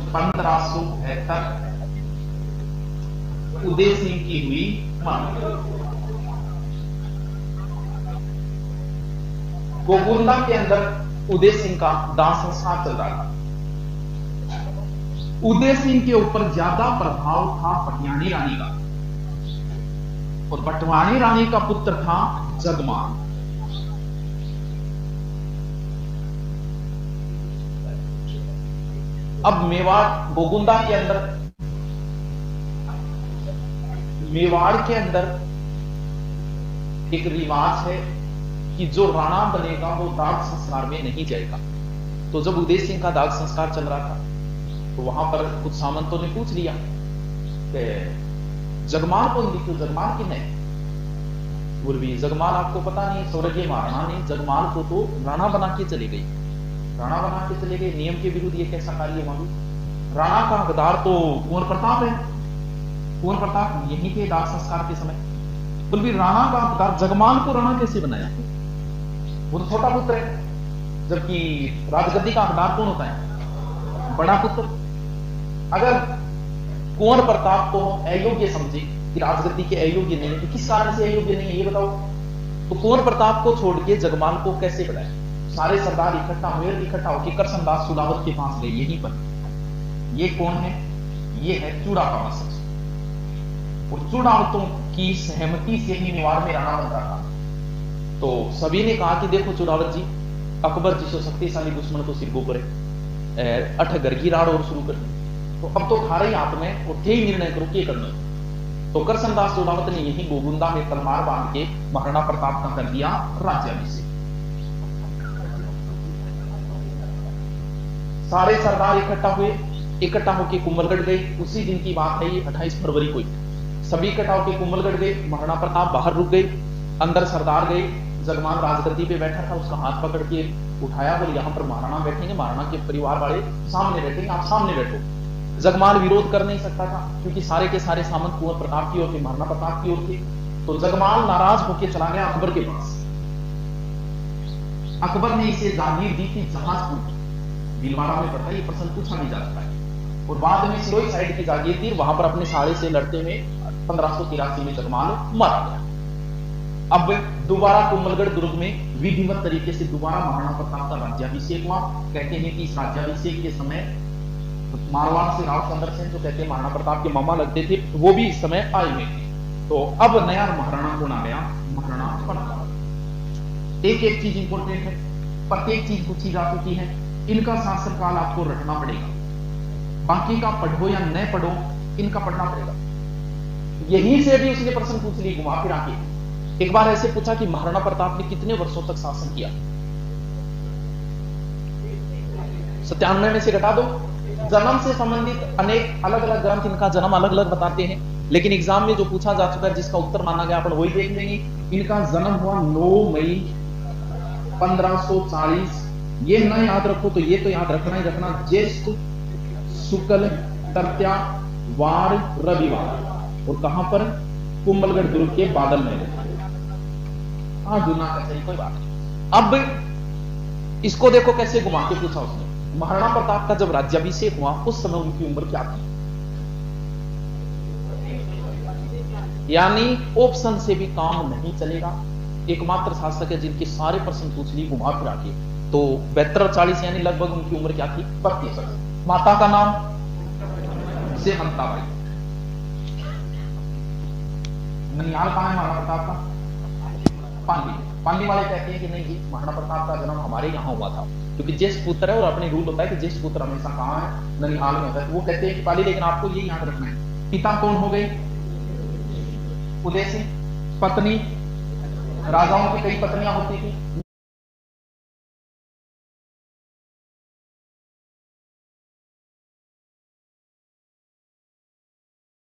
1572 उदय सिंह की हुई मांग। गोकुंदा के अंदर उदय सिंह का दाह संस्कार चल रहा था। उदय सिंह के ऊपर ज्यादा प्रभाव था पटियानी रानी का, और पटवानी रानी का पुत्र था जगमान। अब मेवाड़ गोकुंदा के अंदर, मेवाड़ के अंदर एक रिवाज है कि जो राणा बनेगा वो दाग संस्कार में नहीं जाएगा। तो जब उदय सिंह का दाग संस्कार चल रहा था तो वहां पर कुछ सामंतों ने पूछ लिया कि जगमान कौन दिखो, जगमान किन है? पूर्वी जगमान आपको पता नहीं, स्वर्गीय महाराणा ने जगमान को तो राणा बना के चले गई, राणा बना के चले गए। नियम के विरुद्ध ये कैसा कार्य हुआ? राणा का हकदार तो कुंवर प्रताप है, कुंवर प्रताप यहीं के दाग संस्कार के समय। कुलवीर राणा का हकदार जगमान को राणा कैसे बनाया? वो तो छोटा पुत्र है, जबकि राजगद्दी का हकदार कौन होता है? बड़ा पुत्र। अगर कुंवर प्रताप को अयोग्य समझे कि राजगद्दी के अयोग्य नहीं है, तो किस कारण से अयोग्य नहीं है ये बताओ? तो कुंवर प्रताप को छोड़ के जगमान को कैसे बनाया? सारे सरदार इकट्ठा हुए, इकट्ठा होकर करसनदास सुलावत के पास गए यहीं पर। ये कौन है? ये है चूड़ा का वंशज, और चूड़ावतों की सहमति से ही मेवाड़ में राणा बन रहा था। तो सभी ने कहा कि देखो चूड़ावत जी, अकबर जी से शक्तिशाली दुश्मन को सिर गोपर है, अठ घर की राड़ और शुरू कर दी, तो अब तो थारे हाथ में, और थे ही निर्णय करो क्या करना। तो करसनदास चूड़ावत ने यही गोकुंदा में तलवार बांध के महाराणा प्रताप का कर दिया राज्याभिषेक। सारे सरदार इकट्ठा हुए, इकट्ठा होकर कुंभलगढ़ गए। उसी दिन की बात है ये, 28 फरवरी को। सभी इकट्ठा होकर कुंभलगढ़ गए। महाराणा प्रताप बाहर रुक गए, अंदर सरदार गए। जगमान राजगद्दी पे बैठा था, उसका हाथ पकड़ के उठाया, बोले यहाँ पर महाराणा बैठेंगे, महाराणा के परिवार वाले सामने बैठेंगे, आप सामने बैठो। जगमान विरोध कर नहीं सकता था क्योंकि सारे के सारे सामंत कुंवर प्रताप की ओर थे, महाराणा प्रताप की ओर थे। तो जगमान नाराज होकर चला गया अकबर के पास। अकबर ने इसे जागीर दी थी जहाजपुर, भीलवाड़ा में पड़ता है, ये प्रश्न पूछा नहीं जा सकता है। और बाद में सिरोही साइड की जागीर थी, वहां पर अपने साड़े से लड़ते हुए 1583 में जगमान मारा गया। अब दोबारा कुंभलगढ़ दुर्ग में विधिवत तरीके से दोबारा महाराणा प्रताप का राज्याभिषेक हुआ। कहते हैं कि इस राज्याभिषेक के समय मारवाड़ से राव चंद्र सेन, जो कहते हैं महाराणा प्रताप के मामा लगते थे, वो भी इस समय आए हुए थे। तो अब नया महाराणा कौन आ गया? महाराणा प्रताप। एक एक चीज इंपॉर्टेंट है, प्रत्येक चीज पूछी जा चुकी है। इनका शासनकाल आपको रटना पड़ेगा, बाकी का पढ़ो या न पढ़ो, इनका पढ़ना पड़ेगा। यहीं से भी उसने प्रश्न पूछ ली घुमा फिरा के। एक बार ऐसे पूछा कि महाराणा प्रताप ने कितने वर्षों तक शासन किया? 97 में से घटा दो। जन्म से संबंधित अनेक अलग अलग ग्रंथ इनका जन्म अलग अलग बताते हैं, लेकिन एग्जाम में जो पूछा जा चुका है, जिसका उत्तर माना गया, अपन वही देख लेंगे। इनका जन्म हुआ 9 मई 1540। ये ना याद रखो तो ये तो याद रखना ही रखना, ज्येष्ठ शुक्ल तृतीया वार रविवार। और कहां पर? कुंभलगढ़ दुर्ग के बादल में। हाँ जुना का सही, कोई बात नहीं। अब इसको देखो कैसे घुमा के पूछा उसने। महाराणा प्रताप का जब राज्याभिषेक हुआ उस समय उनकी उम्र क्या थी? यानी ऑप्शन से भी काम नहीं चलेगा। एकमात्र शासक है जिनके सारे प्रश्न पूछ ली घुमा फिरा के। तो 72 और 40 यानी लगभग उनकी उम्र क्या थी? 32 वर्ष। माता का नाम सेहंताबाई। ननिहाल कहां है महाराणा प्रताप का? पांडी। पांडी वाले कहते हैं कि नहीं जी, महाराणा प्रताप का जन्म हमारे यहाँ हुआ था, क्योंकि ज्येष्ठ पुत्र है और अपने रूल होता है कि ज्येष्ठ पुत्र हमेशा कहां है? ननिहाल में होता है। वो कहते हैं कि पाली, लेकिन आपको ये याद रखना है, पिता कौन हो गए? उदय सिंह। पत्नी, राजाओं की कई पत्नियां होती थी,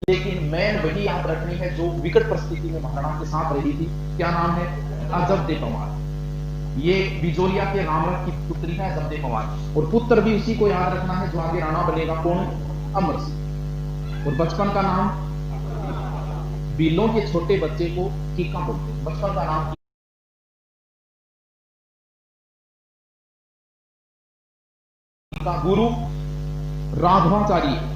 लेकिन मैन वही याद रखनी है जो विकट परिस्थिति में महाराणा के साथ रही थी। क्या नाम है? अजबदे पवार। ये बिजोलिया के रामरथ की पुत्री है अजबदे पवार। और पुत्र भी उसी को याद रखना है जो आगे राणा बनेगा। कौन? अमर सिंह। और बचपन का नाम? बिलों के छोटे बच्चे को कीका बोलते हैं, बचपन का नाम कीका। गुरु राघवाचार्य।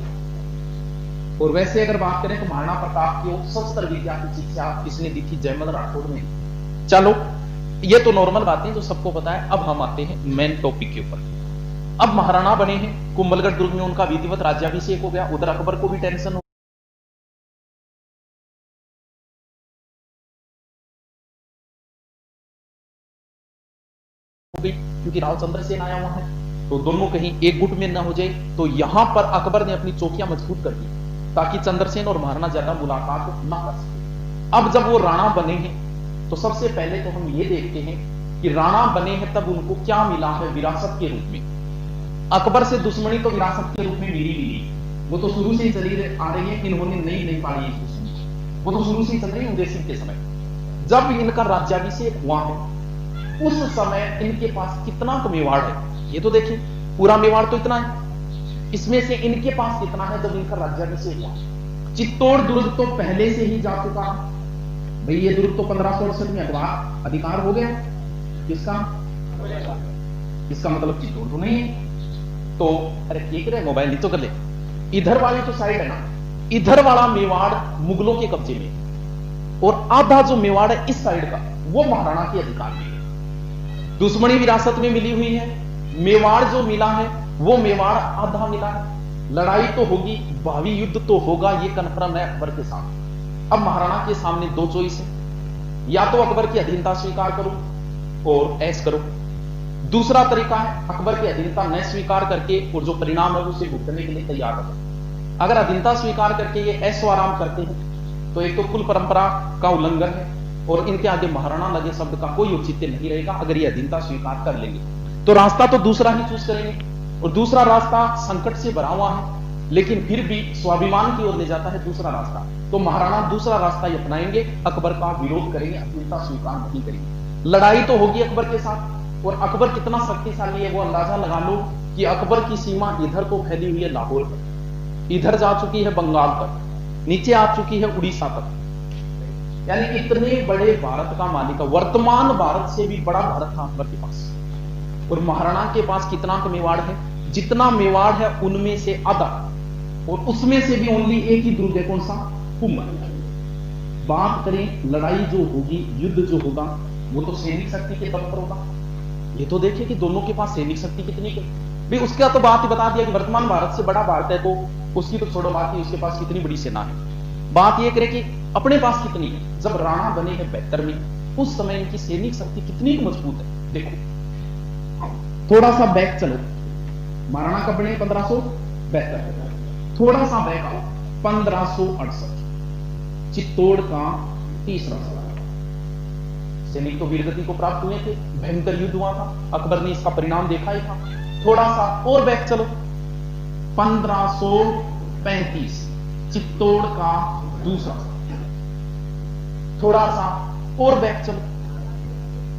और वैसे अगर बात करें तो महाराणा प्रताप की शस्त्र विद्या की शिक्षा किसने दी थी? जयमल राठौड़ ने। चलो ये तो नॉर्मल बातें जो सबको पता है। अब हम आते हैं मेन टॉपिक के ऊपर। अब महाराणा बने हैं, कुंभलगढ़ दुर्ग में उनका विधिवत राज्याभिषेक हो गया। उधर अकबर को भी टेंशन हो गई क्योंकि राव चंद्रसेन आया हुआ है, तो दोनों कहीं एक गुट में न हो जाए। तो यहां पर अकबर ने अपनी चौकियां मजबूत कर दी ताकि चंद्रसेन और महाराणा ज्यादा मुलाकात न कर सके। अब जब वो राणा बने हैं तो सबसे पहले तो हम ये देखते हैं कि राणा बने हैं तब उनको क्या मिला है विरासत के रूप में। अकबर से दुश्मनी तो विरासत के रूप में मिली, वो तो शुरू से ही चली आ रही है। इन्होंने नहीं पाली इस दुश्मनी, वो तो शुरू से ही चल रही है। उदय सिंह के समय जब इनका राज्याभिषेक हुआ है उस समय इनके पास कितना मेवाड़ है ये तो देखिए। पूरा मेवाड़ तो इतना है, इसमें से इनके पास कितना है जब इनका राज्याभिषेक हुआ। चित्तौड़ दुर्ग तो पहले से ही जा चुका है भाई। ये दुर्ग तो 1568 में अधिकार हो गया किसका? इसका मतलब चित्तौड़ तो नहीं है। तो अरे ठीक है, मोबाइल नहीं तो कर ले। इधर वाली तो साइड है ना, इधर वाला मेवाड़ मुगलों के कब्जे में, और आधा जो मेवाड़ है इस साइड का वो महाराणा के अधिकार में है। दुश्मनी विरासत में मिली हुई है। मेवाड़ जो मिला है वो मेवाड़ आधा मिला है। लड़ाई तो होगी, भावी युद्ध तो होगा, ये कन्फर्म है अकबर के साथ। अब महाराणा के सामने दो चॉइस है, या तो अकबर की अधीनता स्वीकार करो और ऐश करो। दूसरा तरीका है अकबर की अधीनता न स्वीकार करके और जो परिणाम है उसे भुगतने के लिए तैयार रहो। अगर अधीनता स्वीकार करके ये ऐशो आराम करते हैं तो एक तो कुल परंपरा का उल्लंघन है और इनके आगे महाराणा लगे शब्द का कोई औचित्य नहीं रहेगा अगर ये अधीनता स्वीकार कर लेंगे। तो रास्ता तो दूसरा ही चूज करेंगे, और दूसरा रास्ता संकट से भरा हुआ है लेकिन फिर भी स्वाभिमान की ओर ले जाता है दूसरा रास्ता। तो महाराणा दूसरा रास्ता ही अपनाएंगे, अकबर का विरोध करेंगे, अधीनता स्वीकार नहीं करेंगे। लड़ाई तो होगी अकबर के साथ, और अकबर कितना शक्तिशाली है वो अंदाजा लगा लो कि अकबर की सीमा इधर को फैली हुई है लाहौर पर, इधर जा चुकी है बंगाल तक, नीचे आ चुकी है उड़ीसा तक। यानी इतने बड़े भारत का मालिक, वर्तमान भारत से भी बड़ा भारत था अकबर के पास। और महाराणा के पास कितना मेवाड़ है? जितना मेवाड़ है उनमें से आधा, और उसमें से भी ओनली एक ही दुर्ग है, कौन सा? कुंभलगढ़। बात करें लड़ाई जो होगी, युद्ध जो होगा, वो तो सैनिक शक्ति के बल पर होगा। ये तो देखिए कि दोनों के पास सैनिक शक्ति कितनी है भाई। उसका तो बात ही बता दिया कि वर्तमान भारत से बड़ा भारत है, तो उसकी तो छोड़ो बात ही, उसके पास कितनी बड़ी सेना है। बात यह करें कि अपने पास कितनी है। जब राणा बने हैं 72 में, उस समय इनकी सैनिक शक्ति कितनी मजबूत है। देखो थोड़ा सा बैक चलो, महाराणा कब बने? 1572। थोड़ा सा बैक आओ, 1568, चित्तौड़ का तीसरा साल। सैनिक तो वीरगति को प्राप्त हुए थे, भयंकर युद्ध हुआ था, अकबर ने इसका परिणाम देखा ही था। थोड़ा सा और बैक चलो, 1535, चित्तौड़ का दूसरा साल। थोड़ा सा और बैक चलो,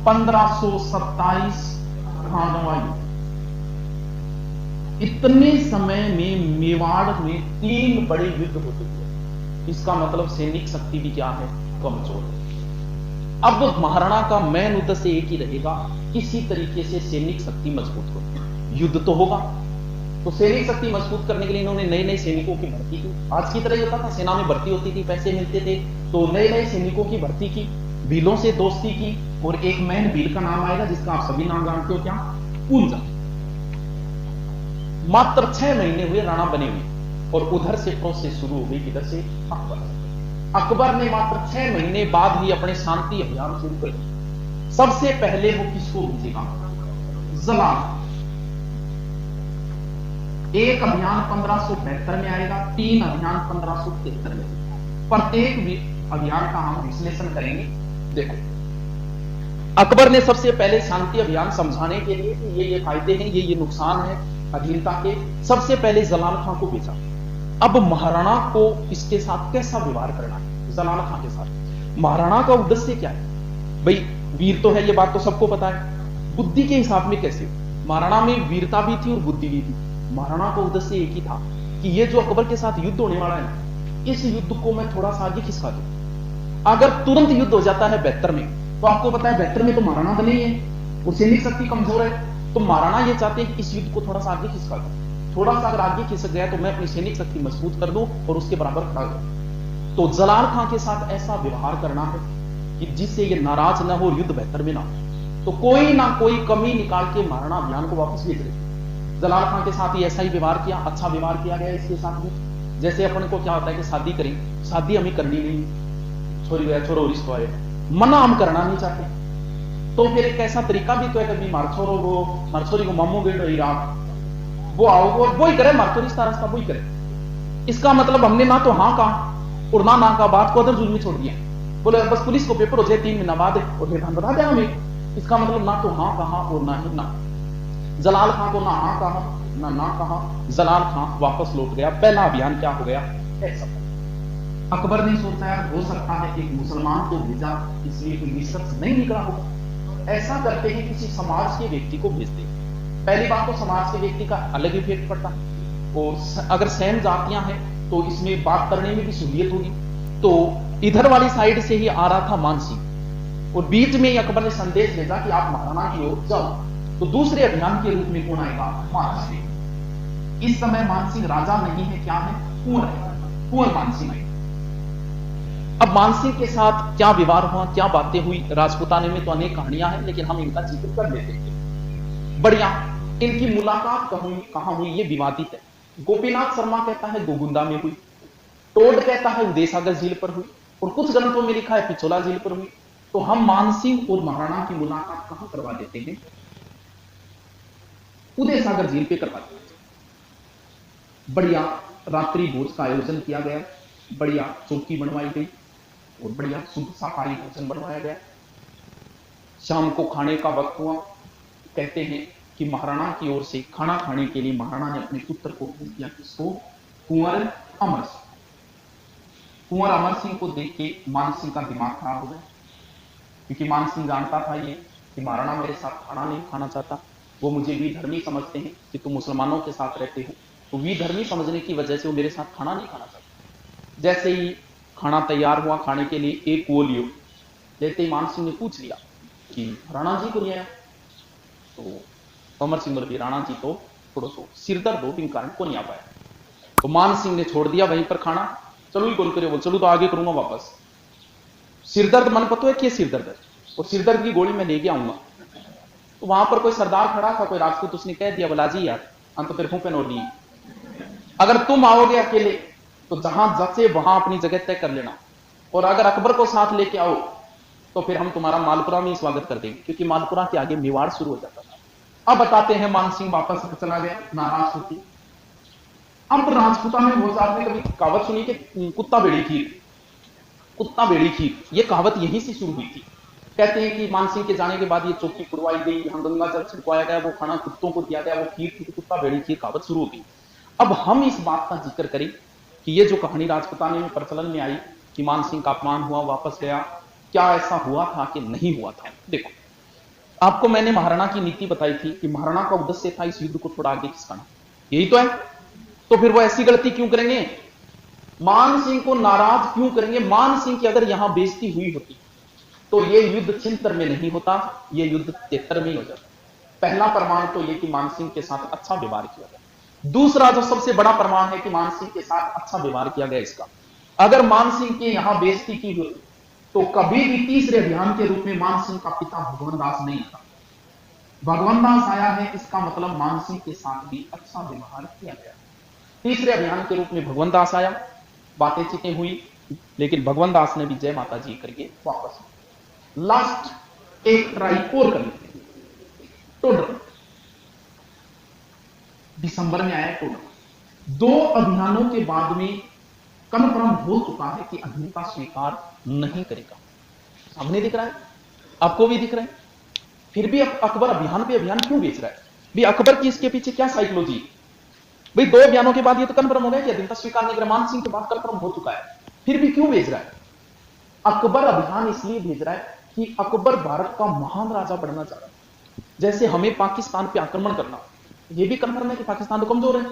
1527, खानवा युद्ध। इतने समय में मेवाड़ में 3 बड़े युद्ध हो चुके हैं। इसका मतलब सैनिक शक्ति भी क्या है? कमजोर है। अब महाराणा का मेन उद्देश्य एक ही रहेगा, किसी तरीके से सैनिक शक्ति मजबूत करो। युद्ध तो होगा, तो सैनिक शक्ति मजबूत करने के लिए इन्होंने नए नए सैनिकों की भर्ती की। आज की तरह होता था, सेना में भर्ती होती थी, पैसे मिलते थे, तो नए नए सैनिकों की भर्ती की, भीलों से दोस्ती की। और एक मैन भील का नाम आएगा जिसका आप सभी नाम जानते हो, क्या? पूंजा। मात्र 6 महीने हुए राणा बने हुए, और उधर से प्रोसेस शुरू हो गई, किधर से? अकबर ने मात्र 6 महीने बाद ही अपने शांति अभियान शुरू कर दिए। सबसे पहले वो किसको भेजेगा? जलाल। एक अभियान 1572 में आएगा, 3 अभियान 1573 में। प्रत्येक अभियान का हम विश्लेषण करेंगे। देखो अकबर ने सबसे पहले शांति अभियान समझाने के लिए कि ये फायदे हैं, ये नुकसान है अधीनता के, सबसे पहले जलाल खां को भेजा। अब महाराणा को इसके साथ कैसा व्यवहार करना है? जलाल खां के साथ महाराणा का उद्देश्य क्या है? भाई वीर तो है, ये बात तो सबको पता है। बुद्धि के हिसाब में कैसे? महाराणा में वीरता भी थी और बुद्धि भी थी। महाराणा का उद्देश्य एक ही था कि ये जो अकबर के साथ युद्ध होने वाला है, इस युद्ध को मैं थोड़ा सा आगे खिसका दूं। अगर तुरंत युद्ध हो जाता है 72 में, तो आपको पता है 72 में तो महाराणा बने ही है और सैनिक शक्ति कमजोर है, तो महाराणा ये चाहते हैं कि इस युद्ध को थोड़ा सा आगे खिसका दूं। थोड़ा सा अगर आगे खिसक गया तो मैं अपनी सैनिक शक्ति मजबूत कर दूं और उसके बराबर खड़ा करूं। तो जलाल खां के साथ ऐसा व्यवहार करना है कि जिससे ये नाराज ना हो और युद्ध बेहतर में ना हो। तो कोई ना कोई कमी निकाल के महाराणा अभियान को वापस भेज रहे। जलाल खां के साथ ही ऐसा ही व्यवहार किया, अच्छा व्यवहार किया गया इसके साथ भी। जैसे अपने को क्या होता है कि शादी करें, शादी हमें करनी नहीं, छोरी गया छोरो रिश्तो आए, मना हम करना नहीं चाहते। तो फिर एक ऐसा तरीका भी तो है, कभी मारछोरो को मारछोरी को मामू बेटो ही रात वो आओ वो ही करे, मारतो रिश्ता रास्ता वो ही करे। इसका मतलब हमने ना तो हाँ कहा और ना कहा, बात को अदर जुल्मी छोड़ दिया। बोले बस पुलिस को पेपर हो जाए 3 महीना बाद और फिर हम बता दें हमें। इसका मतलब ना तो हाँ कहा और ना ही ना। जलाल खां को ना हाँ कहा ना कहा, जलाल खां वापस लौट गया। पहला अभियान क्या हो गया, अकबर ने सोचा यार हो सकता है एक मुसलमान को भेजा, इसलिए कोई शख्स नहीं निकला होगा। ऐसा करते हैं किसी समाज के व्यक्ति को भेज दे। पहली बात तो समाज के व्यक्ति का अलग इफेक्ट पड़ता है, और अगर सेम जातियां हैं तो इसमें बात करने में भी सहूलियत होगी। तो इधर वाली साइड से ही आ रहा था मानसिंह, और बीच में ही अकबर ने संदेश भेजा कि आप महाराणा की ओर जाओ। तो दूसरे अभियान के रूप में कौन आएगा, मानसिंह। इस समय मानसिंह राजा नहीं है, क्या है, कुंवर है, कुंवर मानसिंह है। अब मानसिंह के साथ क्या व्यवहार हुआ, क्या बातें हुई, राजपूताने में तो अनेक कहानियां हैं, लेकिन हम इनका जिक्र कर लेते हैं। बढ़िया, इनकी मुलाकात कहां हुई, ये विवादित है। गोपीनाथ शर्मा कहता है गोगुंदा में हुई, टोड कहता है उदयसागर झील पर हुई, और कुछ ग्रंथों में लिखा है पिछोला झील पर हुई। तो हम मानसिंह और महाराणा की मुलाकात कहां करवा देते हैं, उदयसागर झील पे करवा देते हैं। बढ़िया रात्रि भोज का आयोजन किया गया, बढ़िया चौकी बनवाई गई और बढ़िया शुद्ध शाकाहारी भोजन बनवाया गया। शाम को खाने का वक्त हुआ। कहते हैं कि महाराणा की ओर से खाना खाने के लिए महाराणा ने अपने पुत्र को भेज दिया, किसको, कुंवर अमर सिंह। कुंवर अमर सिंह को देख के मानसिंह का दिमाग खराब हो गया, क्योंकि मानसिंह जानता था ये कि महाराणा मेरे साथ खाना नहीं खाना चाहता। वो मुझे विधर्मी समझते हैं कि तुम मुसलमानों के साथ रहते हो, तो विधर्मी समझने की वजह से वो मेरे साथ खाना नहीं खाना चाहते। जैसे ही खाना तैयार हुआ खाने के लिए, एक वो लियो लेते ही मानसिंह ने पूछ लिया कि राणा जी को नहीं आया। तो अमर सिंह बोले राणा जी तो थोड़ा सो सिर दर्द हो, इन कारण को नहीं आ पाया। तो मानसिंह ने छोड़ दिया वहीं पर खाना, चलो ही कौन करे, बोल चलो तो आगे करूंगा वापस। सिर दर्द मन पता है कि सिर दर्द है, और सिर दर्द की गोली मैं लेके आऊंगा। तो वहां पर कोई सरदार खड़ा था, कोई राजपूत, उसने कह दिया बोला जी यार अंत फिर हूं पेनो ली, अगर तुम आओगे अकेले तो जहां जचे वहां अपनी जगह तय कर लेना, और अगर अकबर को साथ लेके आओ तो फिर हम तुम्हारा मालपुरा में स्वागत कर देंगे, क्योंकि मालपुरा के आगे मेवाड़ शुरू हो जाता था। अब बताते हैं मानसिंह वापस चला गया नाराज होती। अब राजपूता में बहुत आपने कभी कहावत सुनी कि कुत्ता बेड़ी खीर, कुत्ता बेड़ी खीर, ये कहावत यहीं से शुरू हुई थी। कहते हैं कि मानसिंह के जाने के बाद ये चौकी पुरवाई गई, यहां गंगा जल छिड़कवाया गया, वो खाना कुत्तों को दिया गया, वो खीर थी, कुत्ता बेड़ी खीर कहावत शुरू हो गई। अब हम इस बात का जिक्र करें कि ये जो कहानी राजपूताने में प्रचलन में आई कि मानसिंह का अपमान हुआ, वापस गया, क्या ऐसा हुआ था कि नहीं हुआ था। देखो, आपको मैंने महाराणा की नीति बताई थी कि महाराणा का उद्देश्य था इस युद्ध को थोड़ा आगे खिसकाना, यही तो है। तो फिर वो ऐसी गलती क्यों करेंगे, मानसिंह को नाराज क्यों करेंगे। मानसिंह की अगर यहां बेइज्जती हुई होती तो ये युद्ध 76 में नहीं होता, ये युद्ध 73 में ही हो जाता। पहला प्रमाण तो ये कि मानसिंह के साथ अच्छा व्यवहार किया गया। दूसरा जो सबसे बड़ा प्रमाण है कि मानसिंह के साथ अच्छा व्यवहार किया गया, इसका अगर मानसिंह के यहां बेइज्जती की होती तो कभी भी तीसरे अभियान के रूप में मानसिंह का पिता भगवान दास नहीं था। भगवान दास आया है, इसका मतलब मानसिंह के साथ भी अच्छा व्यवहार किया गया। तीसरे अभियान के रूप में भगवान दास आया, बातें चीतें हुई, लेकिन भगवान दास ने भी जय माता जी करके वापस। लास्ट एक ट्राई और कर लेते हैं, टोडर दिसंबर में आया टोडर। 2 अभियानों के बाद में कन्फर्म हो चुका है कि अधीनता स्वीकार नहीं करेगा। सामने दिख रहा है, आपको भी दिख रहा है। फिर भी अकबर अभियान पे अभियान क्यों बेच रहा है भी, अकबर की इसके पीछे क्या साइकोलॉजी। भाई 2 अभियानों के बाद ये तो कन्फर्म हो गया कि अधीनता स्वीकार नहीं करेगा, मानसिंह के बाद कन्फर्म हो चुका है, फिर भी क्यों भेज रहा है। अकबर अभियान इसलिए भेज रहा है कि अकबर भारत का महान राजा बनना चाह रहा है। जैसे हमें पाकिस्तान पे आक्रमण करना, यह भी कन्फर्म है कि पाकिस्तान तो कमजोर है,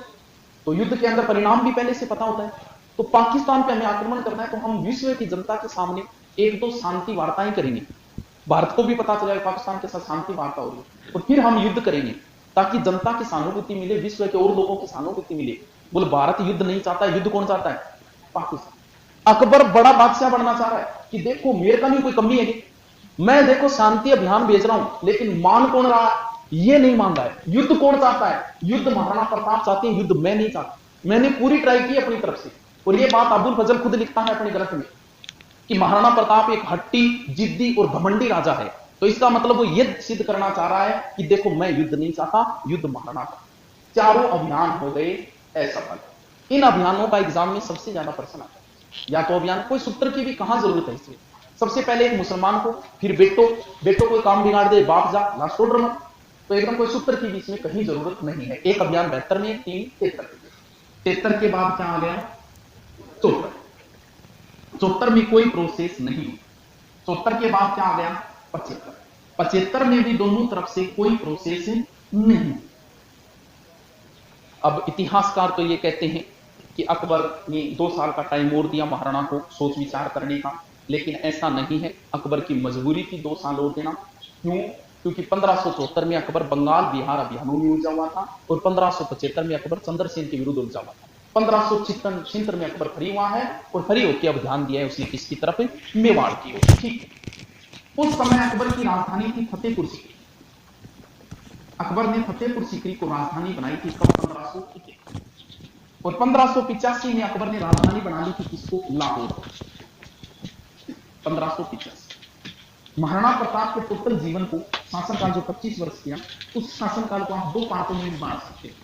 तो युद्ध के अंदर परिणाम भी पहले से पता होता है। तो पाकिस्तान पे हमें आक्रमण करना है तो हम विश्व की जनता के सामने 1-2 शांति वार्ताएं करेंगे, भारत को भी पता चला पाकिस्तान के साथ शांति वार्ता हो रही है, और फिर हम युद्ध करेंगे। ताकि जनता की सहानुभूति मिले, विश्व के और लोगों की सहानुभूति मिले। बोले भारत युद्ध नहीं चाहता है, युद्ध कौन चाहता है? पाकिस्तान। अकबर बड़ा बादशाह बनना चाह रहा है कि देखो मेरे का नहीं कोई कमी है, मैं देखो शांति अभियान भेज रहा हूं, लेकिन मान कौन रहा है? ये नहीं मान रहा है। युद्ध कौन चाहता है? युद्ध महाराणा प्रताप चाहते हैं, युद्ध मैं नहीं चाहता। मैंने पूरी ट्राई की अपनी तरफ से, और ये बात अबुल फजल खुद लिखता है अपने ग्रंथ में कि महाराणा प्रताप एक हट्टी, जिद्दी और घमंडी राजा है। तो इसका मतलब वो ये सिद्ध करना चाह रहा है कि देखो मैं युद्ध नहीं चाहता, युद्ध महाराणा का। चारों अभियान हो गए असफल। इन अभियानों का एग्जाम में सबसे ज्यादा प्रश्न आता है, या तो अभियान कोई सूत्र की भी कहां जरूरत है इसमें। सबसे पहले एक मुसलमान को, फिर बेटो कोई काम बिगाड़ दे, बाप जा, लास्ट ऑर्डर में। तो एकदम कोई सूत्र की भी इसमें कहीं जरूरत नहीं है। एक अभियान 72 में, 3 73 के बाद क्या आ गया? 74 में कोई प्रोसेस नहीं। 74 के बाद क्या आ गया? 75 में भी दोनों तरफ से कोई प्रोसेस नहीं। अब इतिहासकार तो ये कहते हैं कि अकबर ने 2 साल का टाइम और दिया महाराणा को सोच विचार करने का, लेकिन ऐसा नहीं है। अकबर की मजबूरी थी 2 साल और देना। क्यों? क्योंकि 1574 में अकबर बंगाल बिहार अभियानों में उलझा हुआ था, और 1575 में अकबर चंद्रसेन के विरुद्ध उलझा हुआ था। 1576 में अकबर फ्री हुआ है, और फ्री होकर अब ध्यान दिया है उसने किसकी तरफ? मेवाड़ की ओर। ठीक, उस समय अकबर की राजधानी थी फतेहपुर सीकरी। अकबर ने फतेहपुर सीकरी को राजधानी बनाई थी कब? 1585। और 1585 में अकबर ने राजधानी बना ली थी किसको? लाहौर। 1585। महाराणा प्रताप के टोटल जीवन को, शासनकाल जो 25 वर्ष किया, उस शासनकाल को आप 2 पार्टों में बांट सकते हैं।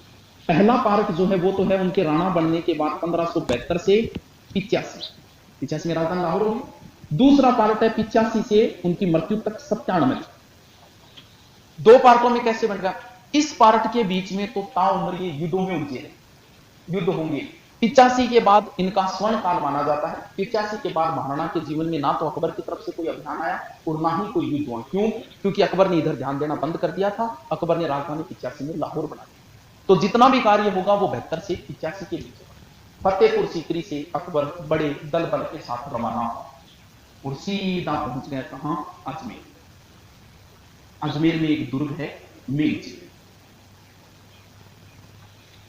पहला पार्ट जो है वो तो है उनके राणा बनने के बाद 1572 से 85 में राजधानी लाहौर होगी। दूसरा पार्ट है 85 से उनकी मृत्यु तक 97। 2 पार्टों में कैसे बन गया? इस पार्ट के बीच में तो ताउम्र ये युद्धों में उलझे रहे, युद्ध होंगे। 85 के बाद इनका स्वर्ण काल माना जाता है। 85 के बाद महाराणा के जीवन में ना तो अकबर की तरफ से कोई अभियान आया और ना ही कोई युद्ध हुआ। क्यों? क्योंकि अकबर ने इधर ध्यान देना बंद कर दिया था। अकबर ने राजधानी 85 में लाहौर बना दिया। तो जितना भी कार्य होगा वो 72 से 85 के बीच होगा। फतेहपुर सीकरी से अकबर बड़े दल बल के साथ रवाना और सीधा पहुंच गया कहां? अजमेर। अजमेर में एक दुर्ग है मेज।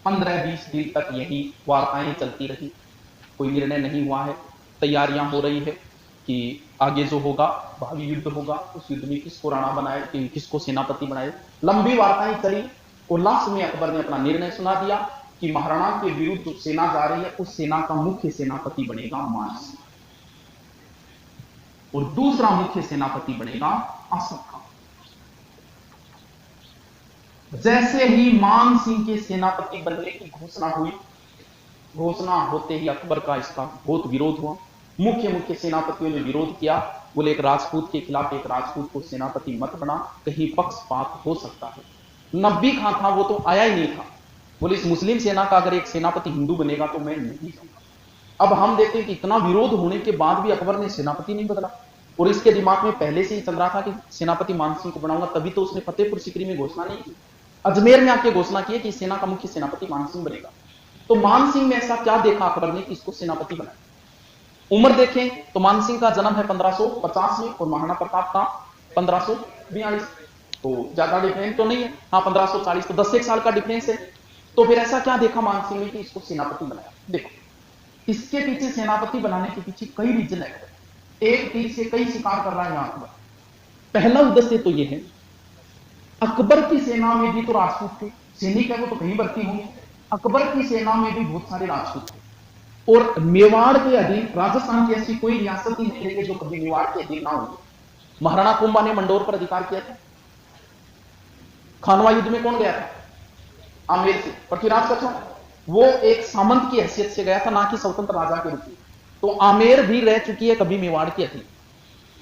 15-20 दिन तक यही वार्ताएं चलती रही, कोई निर्णय नहीं हुआ है। तैयारियां हो रही है कि आगे जो होगा भावी युद्ध होगा, उस युद्ध में किसको राणा बनाए, किसको सेनापति बनाए। लंबी वार्ताएं चली और लास्ट में अकबर ने अपना निर्णय सुना दिया कि महाराणा के विरुद्ध जो सेना जा रही है उस सेना का मुख्य सेनापति बनेगा मान सिंह, और दूसरा मुख्य सेनापति बनेगा असफ खान। जैसे ही मान सिंह के सेनापति बनने की घोषणा हुई, घोषणा होते ही अकबर का इसका बहुत विरोध हुआ। मुख्य सेनापतियों ने विरोध किया, बोले एक राजपूत के खिलाफ एक राजपूत को सेनापति मत बना, कहीं पक्षपात हो सकता है। नब्बी खां था, वो तो आया ही नहीं था। बोले इस मुस्लिम सेना का अगर एक सेनापति हिंदू बनेगा तो मैं नहीं जाऊंगा। अब हम देखते हैं कि इतना विरोध होने के बाद भी अकबर ने सेनापति नहीं बदला, और इसके दिमाग में पहले से ही चल रहा था कि सेनापति मान सिंह को बनाऊंगा, तभी तो उसने फतेहपुर सीकरी में घोषणा नहीं की। अजमेर में आके घोषणा की कि सेना का मुख्य सेनापति मान सिंह बनेगा। तो मान सिंह में ऐसा क्या देखा अकबर ने कि इसको सेनापति बनाया? उम्र देखें तो मान सिंह का जन्म है 1550 में और महाराणा प्रताप का 1542, तो ज्यादा डिफरेंस तो नहीं है। हाँ 1540, तो 10 साल का डिफरेंस है। तो फिर ऐसा क्या देखा मान सिंह ने कि इसको सेनापति बनाया? देखो, इसके पीछे सेनापति बनाने के पीछे कई रीजन है। एक तीर से कई शिकार कर रहा है यहां अकबर। पहला उद्देश्य तो यह है, अकबर की सेना में भी तो राजपूत थे, सैनिक है वो तो कहीं भर्ती होंगे। अकबर की सेना में भी बहुत सारे राजपूत थे, और मेवाड़ के अधीन राजस्थान की ऐसी कोई रियासत ही नहीं है जो कभी मेवाड़ के अधीन ना हो। महाराणा कुंभा ने मंडोर पर अधिकार किया था। खानवा युद्ध में कौन गया था? आमेर से। पृथ्वीराज कछवाहा, वो एक सामंत की हैसियत से गया था, ना कि स्वतंत्र राजा के रूप में। तो आमेर भी रह चुकी है कभी मेवाड़ के अधीन।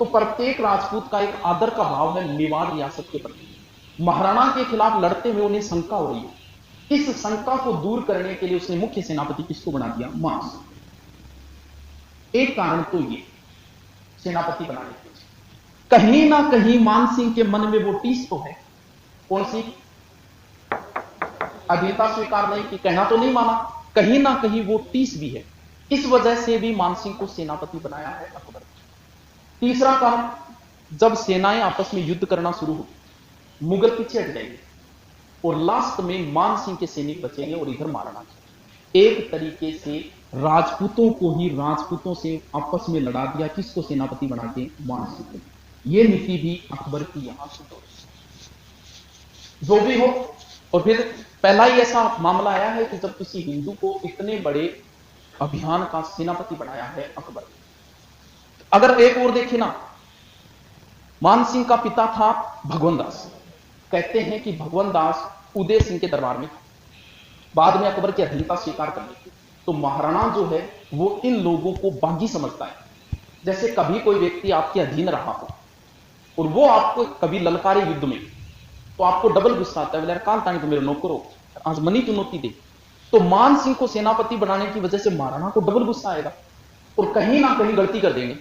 तो प्रत्येक राजपूत का एक आदर का भाव है मेवाड़ रियासत के प्रति। महाराणा के खिलाफ लड़ते हुए उन्हें शंका हो रही है। इस शंका को दूर करने के लिए उसने मुख्य सेनापति किसको बना दिया? मान सिंह। एक कारण तो ये सेनापति बनाने के लिए कहीं ना कहीं मान सिंह के मन में वो टीस तो है। कौन सी? अधीनता स्वीकार नहीं की, कहना तो नहीं माना, कहीं ना कहीं वो टीस भी है। इस वजह से भी मान सिंह को सेनापति बनाया है अकबर। तीसरा कारण, जब सेनाएं आपस में युद्ध करना शुरू हो, मुगल पीछे हट जाएंगे। और लास्ट में मान सिंह के सैनिक बचेंगे और इधर महाराणा के। एक तरीके से राजपूतों को ही राजपूतों से आपस में लड़ा दिया, किसको सेनापति बना के? मान सिंह को। यह नीति भी अकबर की यहां से जो भी हो। और फिर पहला ही ऐसा मामला आया है कि जब किसी हिंदू को इतने बड़े अभियान का सेनापति बनाया है अकबर। अगर एक और देखें ना, मान सिंह का पिता था भगवंत दास। कहते हैं कि भगवंत दास उदय सिंह के दरबार में, बाद में अकबर की अधीनता स्वीकार कर ली। तो महाराणा जो है वो इन लोगों को बागी समझता है। जैसे कभी कोई व्यक्ति आपके अधीन रहा हो और वो आपको कभी ललकारे युद्ध में, तो आपको डबल गुस्सा आता है, बोले काल तानी तो मेरे नौकर हो, आज मनी चुनौती दे। तो मान सिंह को सेनापति बनाने की वजह से महाराणा को डबल गुस्सा आएगा और कहीं ना कहीं गलती कर देंगे,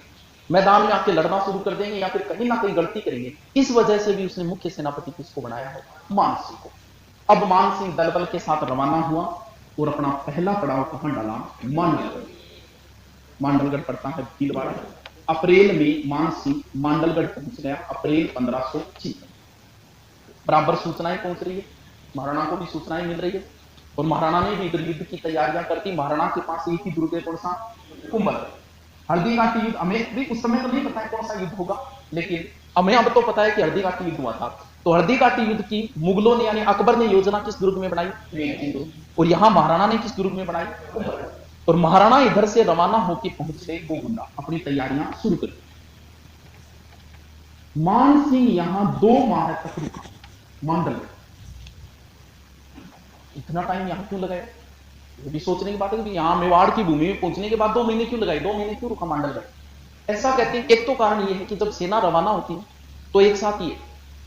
मैदान में आके लड़ना शुरू कर देंगे या फिर कहीं ना कहीं गलती करेंगे। इस वजह से भी उसने मुख्य सेनापति किसको बनाया है? मान सिंह को। अब मान सिंह दल बल के साथ रवाना हुआ और अपना पहला पड़ाव कहां डाला? मांडलगढ़। मांडलगढ़ पड़ता है भीलवाड़ा। अप्रैल में मान सिंह मांडलगढ़ पहुंच गया, अप्रैल 1556। बराबर सूचनाएं पहुंच रही है, महाराणा को भी सूचनाएं मिल रही है और महाराणा ने भी युद्ध की तैयारियां करती। महाराणा के पास एक ही दुर्ग है, कौन सा? कुंभल। हल्दीघाटी युद्ध हमें भी उस समय तो नहीं पता है कौन सा युद्ध होगा, लेकिन हमें अब तो पता है कि हल्दीघाटी युद्ध हुआ था। तो हल्दीघाटी युद्ध की मुगलों ने यानी अकबर ने योजना किस दुर्ग में बनाई? और यहां महाराणा ने किस दुर्ग में बनाई? और महाराणा इधर से रवाना होकर पहुंचे गोगुंडा, अपनी तैयारियां शुरू कर दी। मान सिंह यहां 2 माह तक रुका मांडलगढ़। इतना टाइम यहां क्यों लगाया? ये भी सोचने की बात है कि यहां मेवाड़ की भूमि में पहुंचने के बाद 2 महीने क्यों लगाए, 2 महीने क्यों रुका मांडलगढ़? ऐसा कहते हैं, एक तो कारण ये है कि जब सेना रवाना होती है तो एक साथ ही है,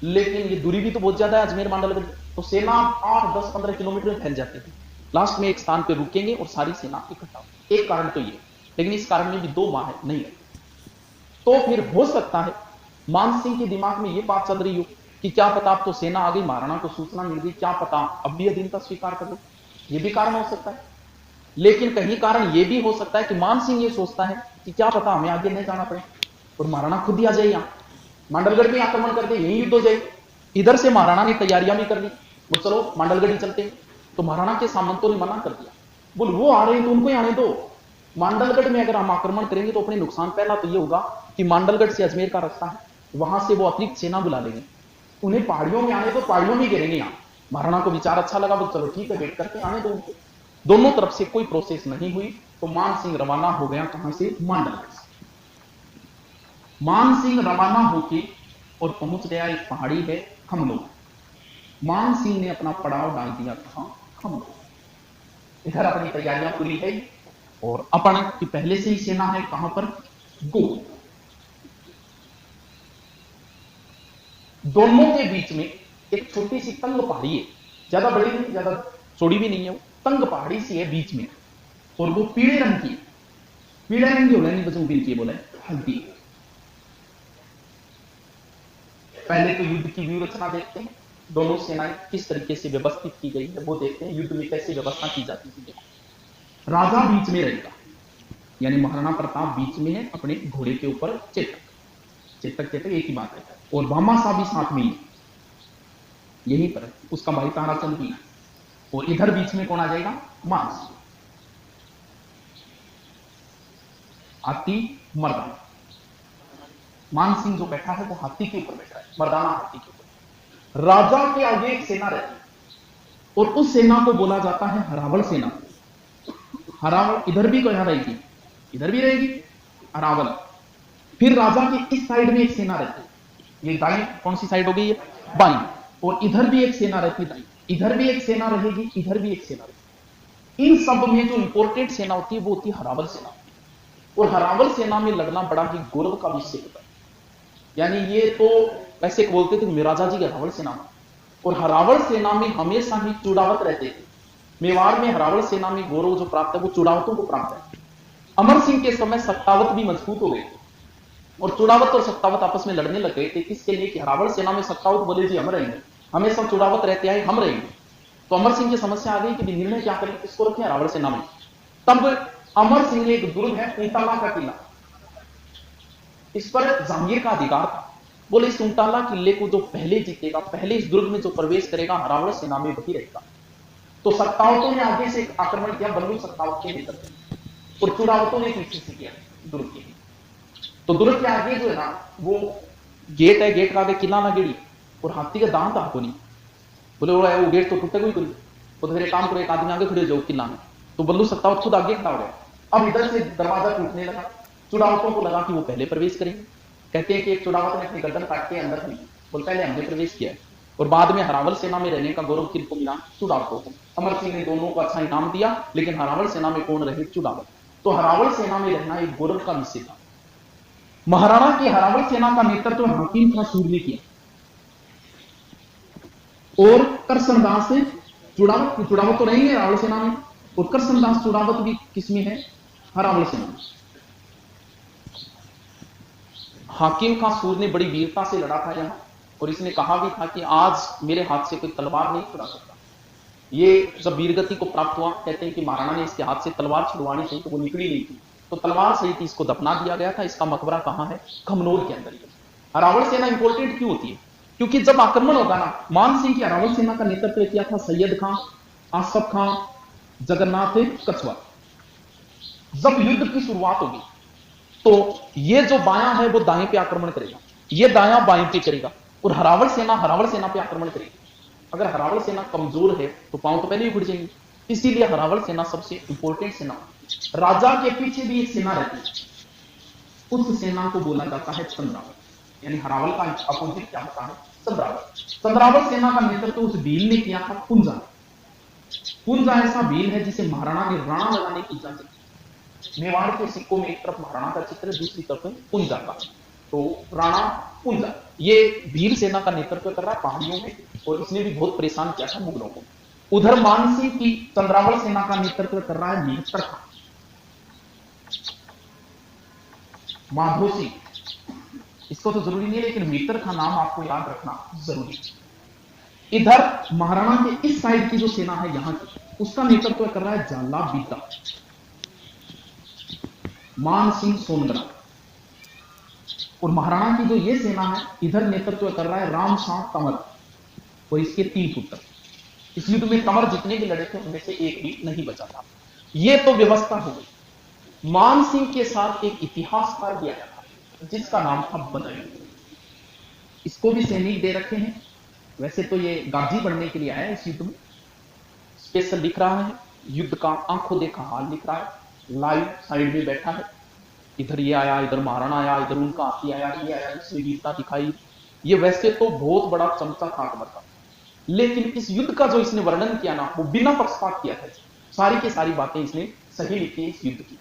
लेकिन ये दूरी भी तो बहुत ज्यादा है अजमेर मांडलगढ़, तो सेना 8, 10, 15 किलोमीटर में फैल जाती थी। लास्ट में एक स्थान पर रुकेंगे और सारी सेना इकट्ठा। एक कारण तो ये, लेकिन इस कारण में भी 2 माह नहीं लगे। तो फिर हो सकता है मान सिंह के दिमाग में ये बात चल रही हो कि क्या पता अब तो सेना आ गई, महाराणा को सूचना मिल गई, क्या पता अब भी अधीनता स्वीकार कर लो। ये भी कारण हो सकता है। लेकिन कहीं कारण यह भी हो सकता है कि मान सिंह ये सोचता है कि क्या पता हमें आगे नहीं जाना पड़े और महाराणा खुद ही आ जाए, यहां मांडलगढ़ में आक्रमण कर दे, यही युद्ध हो जाए। इधर से महाराणा ने तैयारियां भी कर ली, वो चलो मांडलगढ़ ही चलते हैं। तो महाराणा के सामंतों ने मना कर दिया, बोल वो आ रहे हैं तो उनको ही आने दो। मांडलगढ़ में अगर हम आक्रमण करेंगे तो अपने नुकसान। पहला तो ये होगा कि मांडलगढ़ से अजमेर का रास्ता है, वहां से वो अतिरिक्त सेना बुला लेंगे, उन्हें पहाड़ियों में आने तो पहाड़ियों में गिरेंगे। यहां महाराणा को विचार अच्छा लगा, बोल चलो ठीक है वेट करके आने दो उनको। दोनों तरफ से कोई प्रोसेस नहीं हुई तो मान सिंह रवाना हो गया, कहां से? मांडलगढ़ से। मान सिंह रवाना होके और पहुंच गया, एक पहाड़ी है खमनोर। मान सिंह ने अपना पड़ाव डाल दिया कहां? खमनोर। इधर अपनी तैयारियां पूरी है और अपन की पहले से ही सेना है कहां पर? गोल। दोनों के बीच में एक छोटी सी तंग पहाड़ी है, ज्यादा बड़ी नहीं ज्यादा चौड़ी भी नहीं है, वो तंग पहाड़ी सी है बीच में, और वो पीले रंग की। पीले रंग की होने बचों की बोले हल्दी। पहले तो युद्ध की व्यू रचना देखते हैं, दोनों सेनाएं किस तरीके से व्यवस्थित की गई है वो देखते हैं, युद्ध में कैसे व्यवस्था की जाती है। राजा बीच में रहेगा, यानी महाराणा प्रताप बीच में है, अपने घोड़े के ऊपर चेतक। चेतक चेतक एक ही बात है, और भामाशाह भी साथ में ही यहीं पर, उसका भाई ताराचंद भी। और इधर बीच में कौन आ जाएगा? मान सिंह। हाथी मर्दाना। मान सिंह जो बैठा है वो हाथी के ऊपर बैठा है, मर्दाना हाथी के ऊपर। राजा के आगे एक सेना रहती है और उस सेना को बोला जाता है हरावल सेना। हरावल इधर भी कहां रहेगी? इधर भी रहेगी हरावल। फिर राजा के इस साइड में एक सेना रहती है, ये दाई कौन सी साइड हो गई? है बाई। और इधर भी एक सेना रहती है, इधर भी एक सेना रहेगी, इधर भी एक सेना रहेगी। इन सब में जो इंपॉर्टेंट सेना होती है वो होती है हरावल सेना। और हरावल सेना में लगना बड़ा ही गौरव का विषय होता है। यानी ये तो ऐसे बोलते थे कि राजा जी के हरावल सेना में, और हरावल सेना में हमेशा ही चुड़ावत रहते थे। मेवाड़ में हरावल सेना में गौरव जो प्राप्त है वो चुड़ावतों को प्राप्त है। अमर सिंह के समय सत्तावत भी मजबूत हो गए और चुड़ावत और सत्तावत आपस में लड़ने लग गए थे। किसके लिए? कि हरावल सेना में सत्तावत बोले जी हम रहेंगे, हमेशा चुड़ावत रहते आए हम रहेंगे। तो अमर सिंह की समस्या आ गई कि निर्णय क्या करें, किसको रखें हरावल सेना में। तब अमर सिंह ने एक दुर्ग है ऊंटाला का किला, इस पर जहांगीर का अधिकार था। बोले इस उंटाला किले को जो पहले जीतेगा, पहले इस दुर्ग में जो प्रवेश करेगा, हरावल सेना में वही रहेगा। तो सत्तावतों ने आगे से आक्रमण किया, बल्लू सत्तावत के नेतृत्व, और चुड़ावतों ने पीछे से किया दुर्ग के। तो दुर्ग के आगे जो है ना वो गेट है, गेट का आगे किला ना गिरी और हाथी का दांत आपको नहीं। बोले वो गेट तो टूटेगा ही कोई। तो फिर एक काम करो, एक आदमी आगे खड़े हो जाओ किला में। तो बल्लू सत्तावत खुद आगे खड़ा हो गया। अब इधर से दरवाजा टूटने लगा, चुड़ावतों को लगा कि वो पहले प्रवेश करेंगे। कहते हैं कि एक चुड़ावत ने अपनी गर्दन काट के अंदर की, बोल पहले हमने प्रवेश किया है। और बाद में हरावल सेना में रहने का गौरव किनको मिला? चुड़ावतों को। अमर सिंह ने दोनों को अच्छा इनाम दिया, लेकिन हरावल सेना में कौन रहे? चुड़ावत। तो हरावल सेना में रहना एक गौरव का विषय था। महाराणा की हरावल सेना का नेतृत्व हाकिम खां सूर ने किया और करसनदास चुड़ावत, चुड़ावत तो रहेंगे हरावल सेना में, और करसनदास चुड़ावत भी किसमें है? हरावल सेना में। हाकिम खां सूर ने बड़ी वीरता से लड़ा था यहां, और इसने कहा भी था कि आज मेरे हाथ से कोई तलवार नहीं छुड़ा सकता। ये जब वीरगति को प्राप्त हुआ, कहते हैं कि महाराणा ने इसके हाथ से तलवार छुड़वानी चाहिए तो वो निकली नहीं थी, तो तलवार सहित इसको दफना दिया गया था। इसका मकबरा कहां है? खमनोर के अंदर। हरावल सेना इंपॉर्टेंट क्यों होती है? क्योंकि जब आक्रमण होगा ना, मान सिंह की हरावल सेना का नेतृत्व किया था सैयद खां, आसफ खां, जगन्नाथ कछवा। जब युद्ध की शुरुआत होगी तो ये जो बायां है वो दाएं पे आक्रमण करेगा, ये दायां बाएं पे करेगा, और हरावल सेना पे आक्रमण करेगी। अगर हरावल सेना कमजोर है तो पांव तो पहले ही उड़ जाएंगे। इसीलिए हरावल सेना सबसे इंपॉर्टेंट सेना। राजा के पीछे भी एक सेना रहती है, उस सेना को बोला जाता है चंद्रावत। यानी हरावल का अपोजिट क्या होता है? चंद्रावत। चंद्रावत सेना का नेतृत्व उस भील ने किया था, पुंजा। पुंजा ऐसा भील है जिसे महाराणा ने राणा लगाने की इजाजत दी। मेवाड़ के सिक्कों में एक तरफ महाराणा का चित्र, दूसरी तरफ पुंजा का। तो राणा पुंजा ये भील सेना का नेतृत्व कर रहा है पहाड़ियों में, और इसने भी बहुत परेशान किया था मुगलों को। उधर मानसिंह की चंद्रावल सेना का नेतृत्व कर रहा है मीरतर खां, माधो सिंह। इसको तो जरूरी नहीं है, लेकिन मीरतर खां नाम आपको याद रखना जरूरी है। इधर महाराणा के इस साइड की जो सेना है यहां की, उसका नेतृत्व कर रहा है जाला बीता, मान सिंह सोनगढ़। और महाराणा की जो ये सेना है इधर नेतृत्व कर रहा है राम शाह तंवर, और इसके 3 पुत्र। इस युद्ध में तंवर जितने भी लड़े थे उनमें से एक भी नहीं बचा था। ये तो व्यवस्था हो गई। मान सिंह के साथ एक इतिहासकार भी आया था जिसका नाम था बदल। इसको भी सैनिक दे रखे हैं। वैसे तो ये गाजी बनने के लिए आया है, इस युद्ध में स्पेशल लिख रहा है, युद्ध का आंखों देखा हाल लिख रहा है, लाइव साइड में बैठा है। इधर ये आया, इधर महाराणा आया, इधर उनका हाथी आया, ये आया, इसने वीरता दिखाई। ये वैसे तो बहुत बड़ा चमचा था अकबर का, लेकिन इस युद्ध का जो इसने वर्णन किया ना वो बिना पक्षपात किया था। सारी की सारी बातें इसने सही लिखी है इस युद्ध की।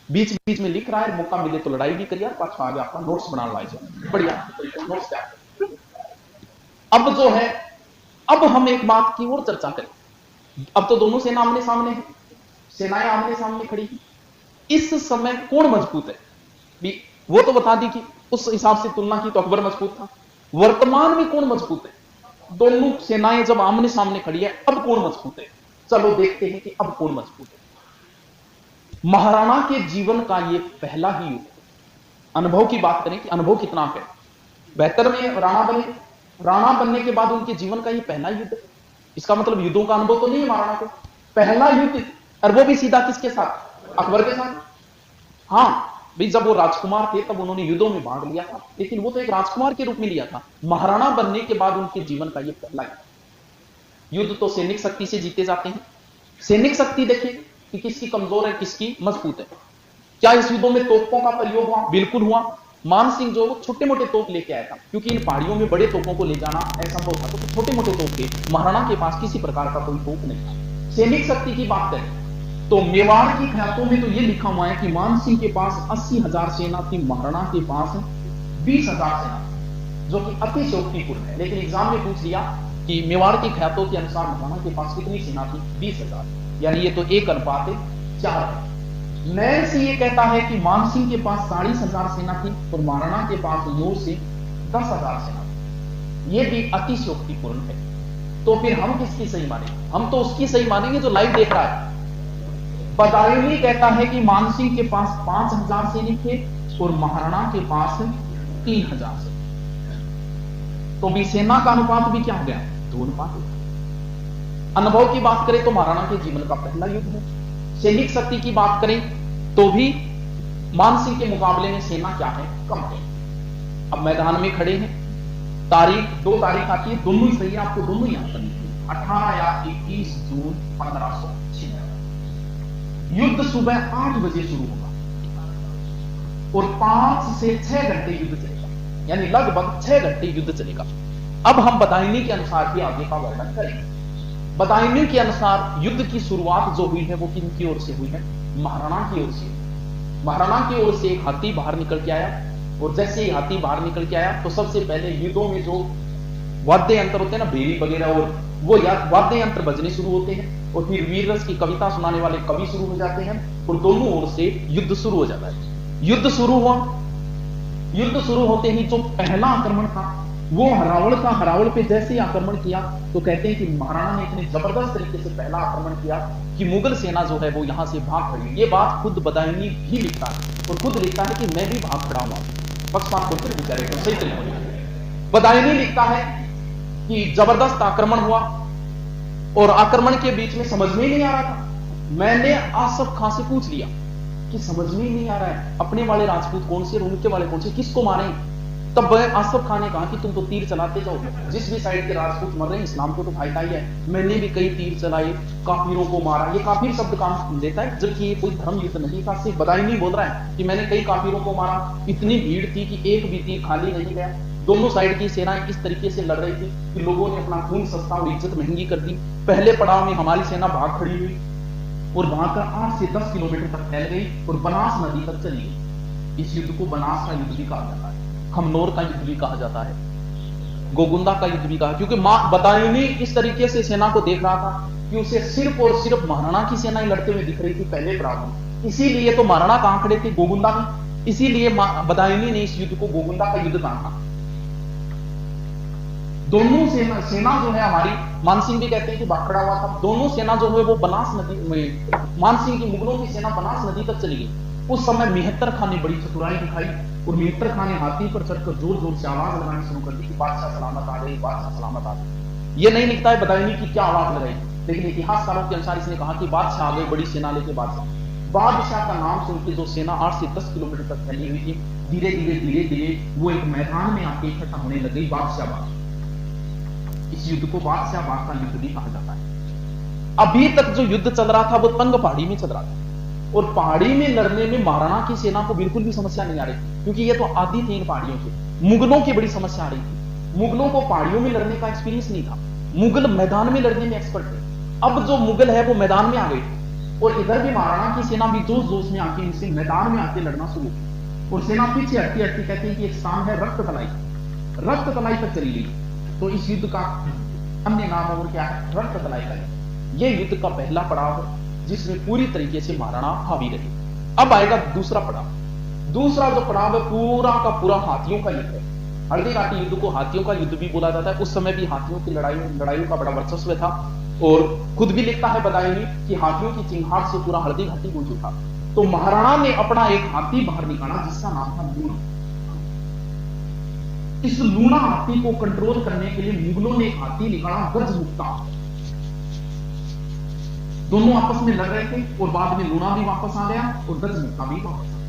बीच बीच में लिख रहा है, मौका मिले तो लड़ाई भी करिए, पाछा आगे आपका नोट्स बना लीजिए, बढ़िया नोट्स क्या। अब जो है, अब हम एक बात की और चर्चा करें। अब तो दोनों सेना आमने सामने है, सेनाएं आमने सामने खड़ी है। इस समय कौन मजबूत है? भी वो तो बता दी कि उस हिसाब से तुलना की तो अकबर मजबूत था। वर्तमान में कौन मजबूत है? दोनों सेनाएं जब आमने सामने खड़ी है, अब कौन मजबूत है? चलो देखते हैं कि अब कौन मजबूत है। महाराणा के जीवन का ये पहला ही युद्ध। अनुभव की बात करें कि अनुभव कितना है। 72 में राणा बनने के बाद उनके जीवन का ये पहला युद्ध है। इसका मतलब युद्धों का अनुभव तो नहीं है महाराणा को, पहला युद्ध, और वो भी सीधा किसके साथ? अकबर के साथ। हां भाई, जब वो राजकुमार थे तब उन्होंने युद्धों में भाग लिया था, लेकिन वो तो एक राजकुमार के रूप में लिया था। महाराणा बनने के बाद उनके जीवन का यह पहला युद्ध। तो सैनिक शक्ति से जीते जाते हैं। सैनिक शक्ति देखिए कि किसकी कमजोर है, किसकी मजबूत है। क्या इस युद्धों में तोपों का प्रयोग हुआ? बिल्कुल हुआ। मान सिंह जो छोटे मोटे तोप लेके आया था, क्योंकि इन पहाड़ियों में बड़े तोपों को ले जाना असंभव था, तो छोटे मोटे तोप थे। महाराणा के पास किसी प्रकार का कोई तोप नहीं था। सैनिक शक्ति की बात करें तो मेवाड़ की ख्यातों में तो यह लिखा हुआ है कि मान सिंह के पास 80,000 सेना थी, महाराणा के पास 20,000 सेना, जो कि अतिशयोक्तिपूर्ण है। लेकिन एग्जाम में पूछ लिया कि मेवाड़ की ख्यातों के अनुसार महाराणा के पास कितनी सेना थी? 20,000, यानी ये तो 1:4 है। नैर से ये कहता है कि मान सिंह के पास 40,000 सेना थी और महाराणा के पास 9 से 10,000 सेना थी। ये भी अतिशयोक्तिपूर्ण है। तो फिर हम किसकी सही मानेंगे? हम तो उसकी सही मानेंगे जो लाइव देख रहा है। बदायूनी कहता है कि मान सिंह के पास 5,000 सैनिक थे और महाराणा के पास 3,000 सैनिक। तो भी सेना का अनुपात भी क्या हो गया, 2 अनुपात हो गया। अनुभव की बात करें तो महाराणा के जीवन का पहला युद्ध है। सैनिक शक्ति की बात करें तो भी मानसिंह के मुकाबले में सेना क्या है, कम है। अब मैदान में खड़े हैं, तारीख 2 तारीख आती है, दोनों ही सही है, आपको दोनों ही याद करनी है, 18 या 21 जून 1596। युद्ध सुबह 8 बजे शुरू होगा और 5 से 6 घंटे युद्ध चलेगा, यानी लगभग 6 घंटे युद्ध चलेगा। अब हम बदायूं के अनुसार भी आगे का वर्णन करेंगे। बदायूं के अनुसार युद्ध की शुरुआत जो हुई है वो किनकी ओर से हुई है, महाराणा की ओर से। महाराणा की ओर से एक हाथी बाहर निकल के आया, और जैसे ही हाथी बाहर निकल के आया तो सबसे पहले युद्धों में जो वाद्य यंत्र होते हैं ना, बेरी वगैरह, और वो वाद्य यंत्र बजने शुरू होते हैं, और फिर वीर रस की कविता सुनाने वाले कवि शुरू हो जाते हैं, और दोनों ओर से युद्ध शुरू हो जाता है। युद्ध शुरू हुआ, युद्ध शुरू होते ही जो पहला आक्रमण था वो हरावल का। हरावल पे जैसे ही आक्रमण किया तो कहते हैं कि महाराणा ने इतने जबरदस्त तरीके से पहला आक्रमण किया कि मुगल सेना जो है वो यहां से भाग खड़ी। ये बात खुद बदायूं भी लिखता है, और खुद लिखता है कि मैं भी भाग खड़ा हुआ, पक्षपात को फिर विचारे तो सही तरीके। बदायूं लिखता है कि जबरदस्त आक्रमण हुआ, और आक्रमण के बीच में समझ में नहीं आ रहा था। मैंने आसफ खां से पूछ लिया कि समझ में नहीं आ रहा है अपने वाले राजपूत कौन से और उनके वाले कौन से, किसको मारें। तब आसफ खान ने कहा कि तुम तो तीर चलाते जाओ, जिस भी साइड के राजपूत मर रहे हैं इस्लाम को तो फायदा ही है। मैंने भी कई तीर चलाए, काफिरों को मारा। ये काफिर शब्द काम देता है, जबकि ये कोई धर्म युद्ध नहीं था। सिर्फ बदायूं बोल रहा है कि मैंने कई काफिरों को मारा। इतनी भीड़ थी कि एक भी तीर खाली नहीं गया। दोनों साइड की सेनाएं इस तरीके से लड़ रही थी कि लोगों ने अपना खून सस्ता और इज्जत महंगी कर दी। पहले पड़ाव में हमारी सेना भाग खड़ी हुई और वहां का 8 से 10 किलोमीटर तक फैल गई और बनास नदी तक चली गई। इस युद्ध को बनास का युद्ध भी कहा जाता है, खमनोर का युद्ध भी कहा जाता है, गोगुंदा का युद्ध भी कहा, क्योंकि बदायूं इस तरीके से सेना को देख रहा था कि उसे सिर्फ और सिर्फ महाराणा की सेना ही लड़ते हुए दिख रही थी पहले पड़ाव में। इसीलिए तो महाराणा कहां खड़े थे, गोगुंदा में। इसीलिए बदायूं ने इस युद्ध को गोगुंदा का युद्ध कहा। दोनों सेना जो है हमारी, मानसिंह भी कहते हैं कि भाग खड़ा हुआ था। दोनों सेना जो है वो बनास नदी में, मानसिंह की मुगलों की सेना बनास नदी तक चली गई। उस समय मेहतर खान ने बड़ी चतुराई दिखाई और मेहतर खान ने हाथी पर चढ़कर जोर जोर से आवाज लगानी शुरू कर दी कि बादशाह सलामत आ गई, बादशाह सलामत आ गई। ये नहीं लिखता है बदायूं की क्या आवाज लगाई, लेकिन इतिहासकारों के अनुसार इसने कहा कि बादशाह आ गई, बड़ी सेना लेके बादशाह का नाम सुन के जो सेना 8 से 10 किलोमीटर तक फैली हुई थी, धीरे धीरे वो एक मैदान में आके इकट्ठा होने लग गई, बादशाह बाग। इस युद्ध को बादशाह बाग का युद्ध भी कहा जाता है। अभी तक जो युद्ध चल रहा था वो तंग पहाड़ी में चल रहा था, और पहाड़ी में लड़ने में महाराणा की सेना को बिल्कुल भी समस्या नहीं आ रही थी, क्योंकि ये तो आदि थी इन पहाड़ियों की। मुगलों की बड़ी समस्या आ रही थी। मुगलों को पहाड़ियों में लड़ने का एक्सपीरियंस नहीं था, मुगल मैदान में लड़ने में एक्सपर्ट थे। अब जो मुगल है वो मैदान में आ गए थे, और इधर भी महाराणा की सेना भी जोश जोश में आके इनसे मैदान में आके लड़ना शुरू की। और सेना पीछे हटती हटती कहते हैं कि एक स्थान है रक्त तलाई तक चली गई। तो इस युद्ध का अन्य नाम और क्या है, रक्त तलाई का युद्ध। यह युद्ध का पहला पड़ाव है जिसमें पूरी तरीके से महाराणा हावी रहे। अब आएगा दूसरा पड़ाव। दूसरा जो पड़ाव है पूरा का पूरा हाथियों का युद्ध है। हल्दी घाटी युद्ध को हाथियों का युद्ध भी बोला जाता है। उस समय भी हाथियों की लड़ाइयों का बड़ा वर्चस्व था, और खुद भी लिखता है बदायूं कि हाथियों की चिंगार से पूरा हल्दी घाटी गूंज उठा। तो महाराणा ने अपना एक हाथी बाहर निकाला जिसका नाम था लूणा। इस लूणा हाथी को कंट्रोल करने के लिए मुगलों ने एक हाथी निकाला गजमुक्ता। दोनों आपस में लड़ रहे थे, और बाद में लूणा भी वापस आ गया और गजमुक्ता भी वापस आ गया।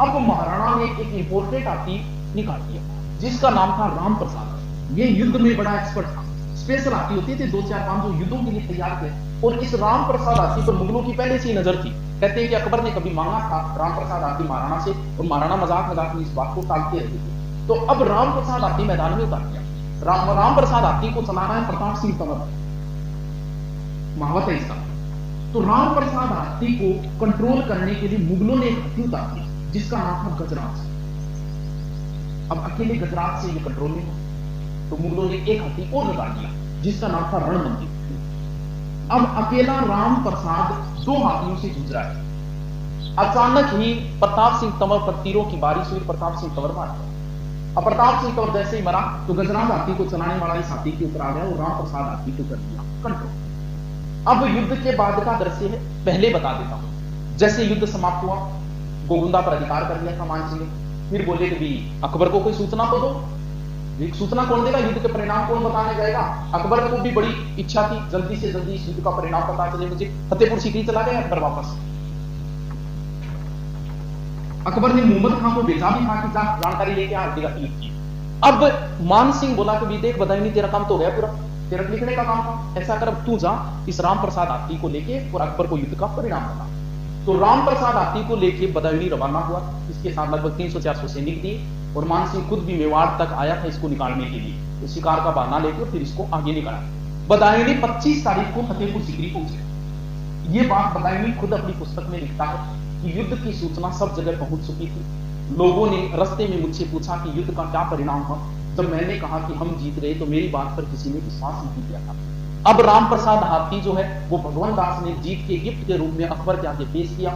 अब महाराणा ने एक इंपोर्टेड हाथी निकाल दिया जिसका नाम था राम प्रसाद। ये युद्ध में बड़ा एक्सपर्ट था। स्पेशल हाथी होते थे 2-4-5 जो युद्धों के लिए तैयार थे, और इस राम प्रसाद हाथी पर मुगलों की पहले से ही नजर थी। कहते हैं कि अकबर ने कभी मांगा था राम प्रसाद हाथी महाराणा से, और महाराणा मजाक में इस बात को टालते रहते थे। तो अब राम प्रसाद हाथी मैदान में उतार दिया। राम प्रसाद हाथी को चला रहा है प्रताप सिंह तंवर, महावत है इसका। तो राम प्रसाद हाथी को कंट्रोल करने के लिए मुगलों ने एक हाथी उतार दिया जिसका नाम था गजराज। अब अकेले गजराज से ये कंट्रोल नहीं हुआ, तो मुगलों ने एक हाथी और लगा दिया जिसका नाम था रणबंदी। अब अकेला राम प्रसाद 2 हाथियों से जूझ रहा है। अचानक ही प्रताप सिंह तंवर पर तीरों की बारिश हुई। प्रताप सिंह तंवर मार गया। अब प्रताप सिंह तंवर जैसे ही मरा तो गजराज हाथी को चलाने वाला इस हाथी के ऊपर आ गया और राम प्रसाद हाथी को कर दिया कंट्रोल। अब युद्ध के बाद का दृश्य है, पहले बता देता हूं। जैसे युद्ध समाप्त हुआ, गोगुंदा पर अधिकार कर लिया था मानसिंह ने। फिर बोले कि भी अकबर को कोई सूचना तो दो। एक सूचना कौन देगा, युद्ध के परिणाम कौन बताने जाएगा। अकबर को भी बड़ी इच्छा थी जल्दी से जल्दी इस युद्ध का परिणाम पता चले मुझे। फतेहपुर सीकरी चला गया अकबर वापस। अकबर ने मोहम्मद खान को भेजा भी था कि जानकारी लेके आ युद्ध की। अब मान सिंह बोला कि देख बधाई नहीं, तेरा काम तो हो गया पूरा, तेरा लिखने का काम था, ऐसा कर तू जा इस राम प्रसाद हाथी को लेके और अकबर को युद्ध का परिणाम बता। तो राम प्रसाद हाथी को लेके बदायूं रवाना हुआ, इसके साथ लगभग 300-400 सैनिक दिए और मान सिंह खुद भी मेवाड़ तक आया था इसको निकालने के लिए, तो शिकार का बहाना लेकर फिर इसको आगे निकाला। बदायूं 25 तारीख को फतेहपुर सीकरी पहुंचे। ये बात बदायूं खुद अपनी पुस्तक में लिखता है कि युद्ध की सूचना सब जगह पहुंच चुकी थी। लोगों ने रास्ते में मुझसे पूछा कि युद्ध का क्या परिणाम हुआ। जब मैंने कहा कि हम जीत गए तो मेरी बात पर किसी ने विश्वास नहीं किया था। अब राम प्रसाद हाथी जो है वो भगवान दास ने जीत के गिफ्ट के रूप में अकबर के आगे पेश किया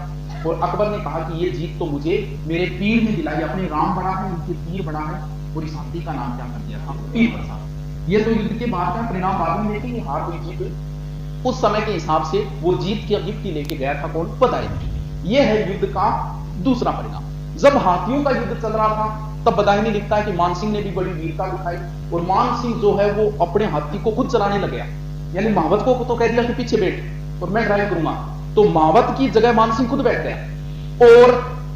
और अकबर ने कहा कि ये जीत तो मुझे मेरे पीर ने दिलाई, अपने राम बड़ा है उनके पीर बड़ा है, और इस हाथी का नाम क्या कर दिया था, पीर प्रसाद। ये तो युद्ध के बाद का परिणाम बाद में देखेंगे, हार हुई जीत। उस समय के हिसाब से वो जीत के गिफ्ट लेके गया था कौन, बदायूं। ये है युद्ध का दूसरा परिणाम। जब हाथियों का युद्ध चल रहा था तब बदायूं लिखता है कि मानसिंह ने भी बड़ी वीरता दिखाई और मानसिंह जो है वो अपने हाथी को खुद चलाने लग गया। यानी महावत को तो कह दिया कि पीछे बैठ और मैं ड्राइव करूंगा, तो महावत की जगह मानसिंह खुद बैठ गया और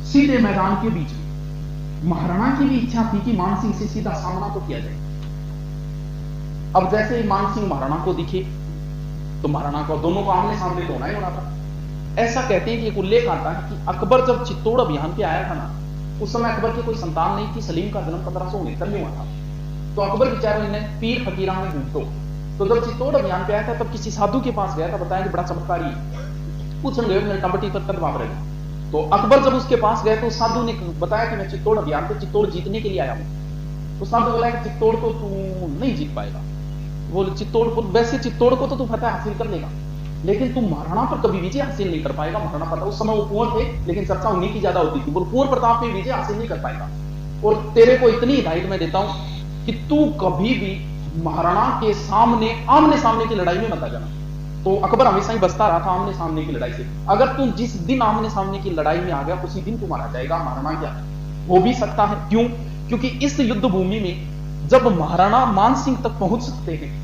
सीधे मैदान के बीच में। महाराणा की भी इच्छा थी कि मानसिंह से सीधा सामना तो किया जाए। अब जैसे ही मानसिंह महाराणा को दिखे तो महाराणा को दोनों को आमने सामने तो होना ही होना था। ऐसा कहते हैं कि एक उल्लेख आता है कि अकबर जब चित्तौड़ अभियान पे आया था ना, उस समय अकबर की कोई संतान नहीं थी। सलीम का जन्म 1569 में हुआ था। तो अकबर बेचारे ने पीर फकीरा में ढूंढो, तो जब चित्तौड़ अभियान पे आया था तब किसी साधु के पास गया था, बताया कि बड़ा चमत्कारी है। पूछने गए मेरे टबटी पर कद बाप रहे। तो अकबर जब उसके पास गए तो साधु ने बताया कि मैं चित्तौड़ अभियान पे चित्तौड़ जीतने के लिए आया हूं। तो साधु बोला कि चित्तौड़ को तू नहीं जीत पाएगा। बोले चित्तौड़ को, वैसे चित्तौड़ को तो तू फतेह हासिल कर लेगा लेकिन तुम महाराणा पर कभी विजय हासिल नहीं कर पाएगा। महाराणा पता उस समय वो कुंवर थे लेकिन चर्चा उन्हीं की ज्यादा होती थी। बोल कुंवर प्रताप में विजय हासिल नहीं कर पाएगा और तेरे को इतनी हिदायत मैं देता हूं कि तू कभी भी महाराणा के सामने आमने सामने की लड़ाई में मत आ जाना। तो अकबर हमेशा ही बचता रहा था आमने सामने की लड़ाई से। अगर तुम जिस दिन आमने सामने की लड़ाई में आ गया उसी दिन तू मारा जाएगा। महाराणा क्या हो भी सकता है, क्यों? क्योंकि इस युद्ध भूमि में जब महाराणा मानसिंह तक पहुंच सकते हैं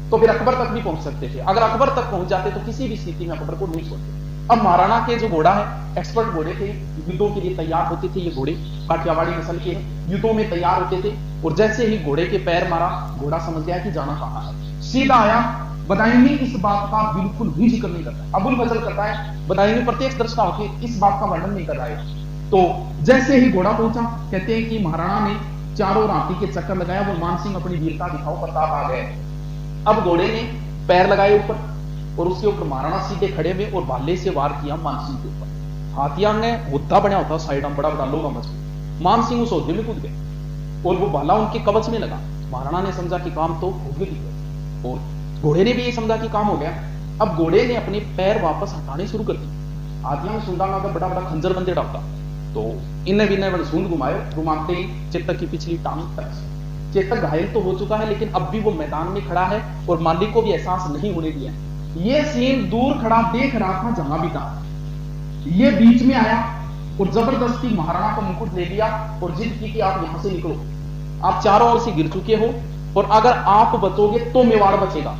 तो फिर अकबर तक भी पहुंच सकते थे। अगर अकबर तक पहुंच जाते तो किसी भी स्थिति में अकबर को नहीं छोड़ते। अब महाराणा के जो घोड़ा है एक्सपर्ट घोड़े थे, युद्धों के लिए तैयार होते थे। ये घोड़े काठियावाड़ी नस्ल के हैं, युद्धों में तैयार होते थे और जैसे ही घोड़े के पैर मारा घोड़ा समझ गया कि जाना कहां है, सीधा आया। बदायूं इस बात का बिल्कुल भी जिक्र नहीं करता। अबुल फजल करता है, बदायूं प्रत्यक्ष दर्शक होकर इस बात का वर्णन नहीं कर रहा है। तो जैसे ही घोड़ा पहुंचा, कहते हैं कि महाराणा ने चारों राती के चक्कर लगाया, वो मानसिंह अपनी वीरता दिखाओ, प्रताप आ गए। अब घोड़े ने पैर लगाए ऊपर और उसके ऊपर महाराणा सीधे खड़े में और भाले से वार किया मानसिंह के ऊपर। हाथिया ने होता बना होता साइड में बड़ा बड़ा लोगा मच। मानसिंह उस होदे में कूद गए और वो भाला उनके कवच में लगा। महाराणा ने समझा कि काम तो हो गया और घोड़े ने भी ये समझा कि काम हो गया। अब घोड़े ने अपने पैर वापस हटाने शुरू कर दिए। हाथिया में सुंदा अगर बड़ा बड़ा खंजर बंदे डालता तो इन्हें भी बड़े सूंद घुमाते ही चेतक की पिछली टांग तरस। चेतक घायल तो हो चुका है लेकिन अब भी वो मैदान में खड़ा है और मालिक को भी एहसास नहीं होने दिया। ये सीन दूर खड़ा देख रहा था जहां भी था। ये बीच में आया और जबरदस्ती महाराणा का मुकुट ले लिया और जिद की कि आप यहां से निकलो, आप चारों ओर से गिर चुके हो और अगर आप बचोगे तो मेवाड़ बचेगा।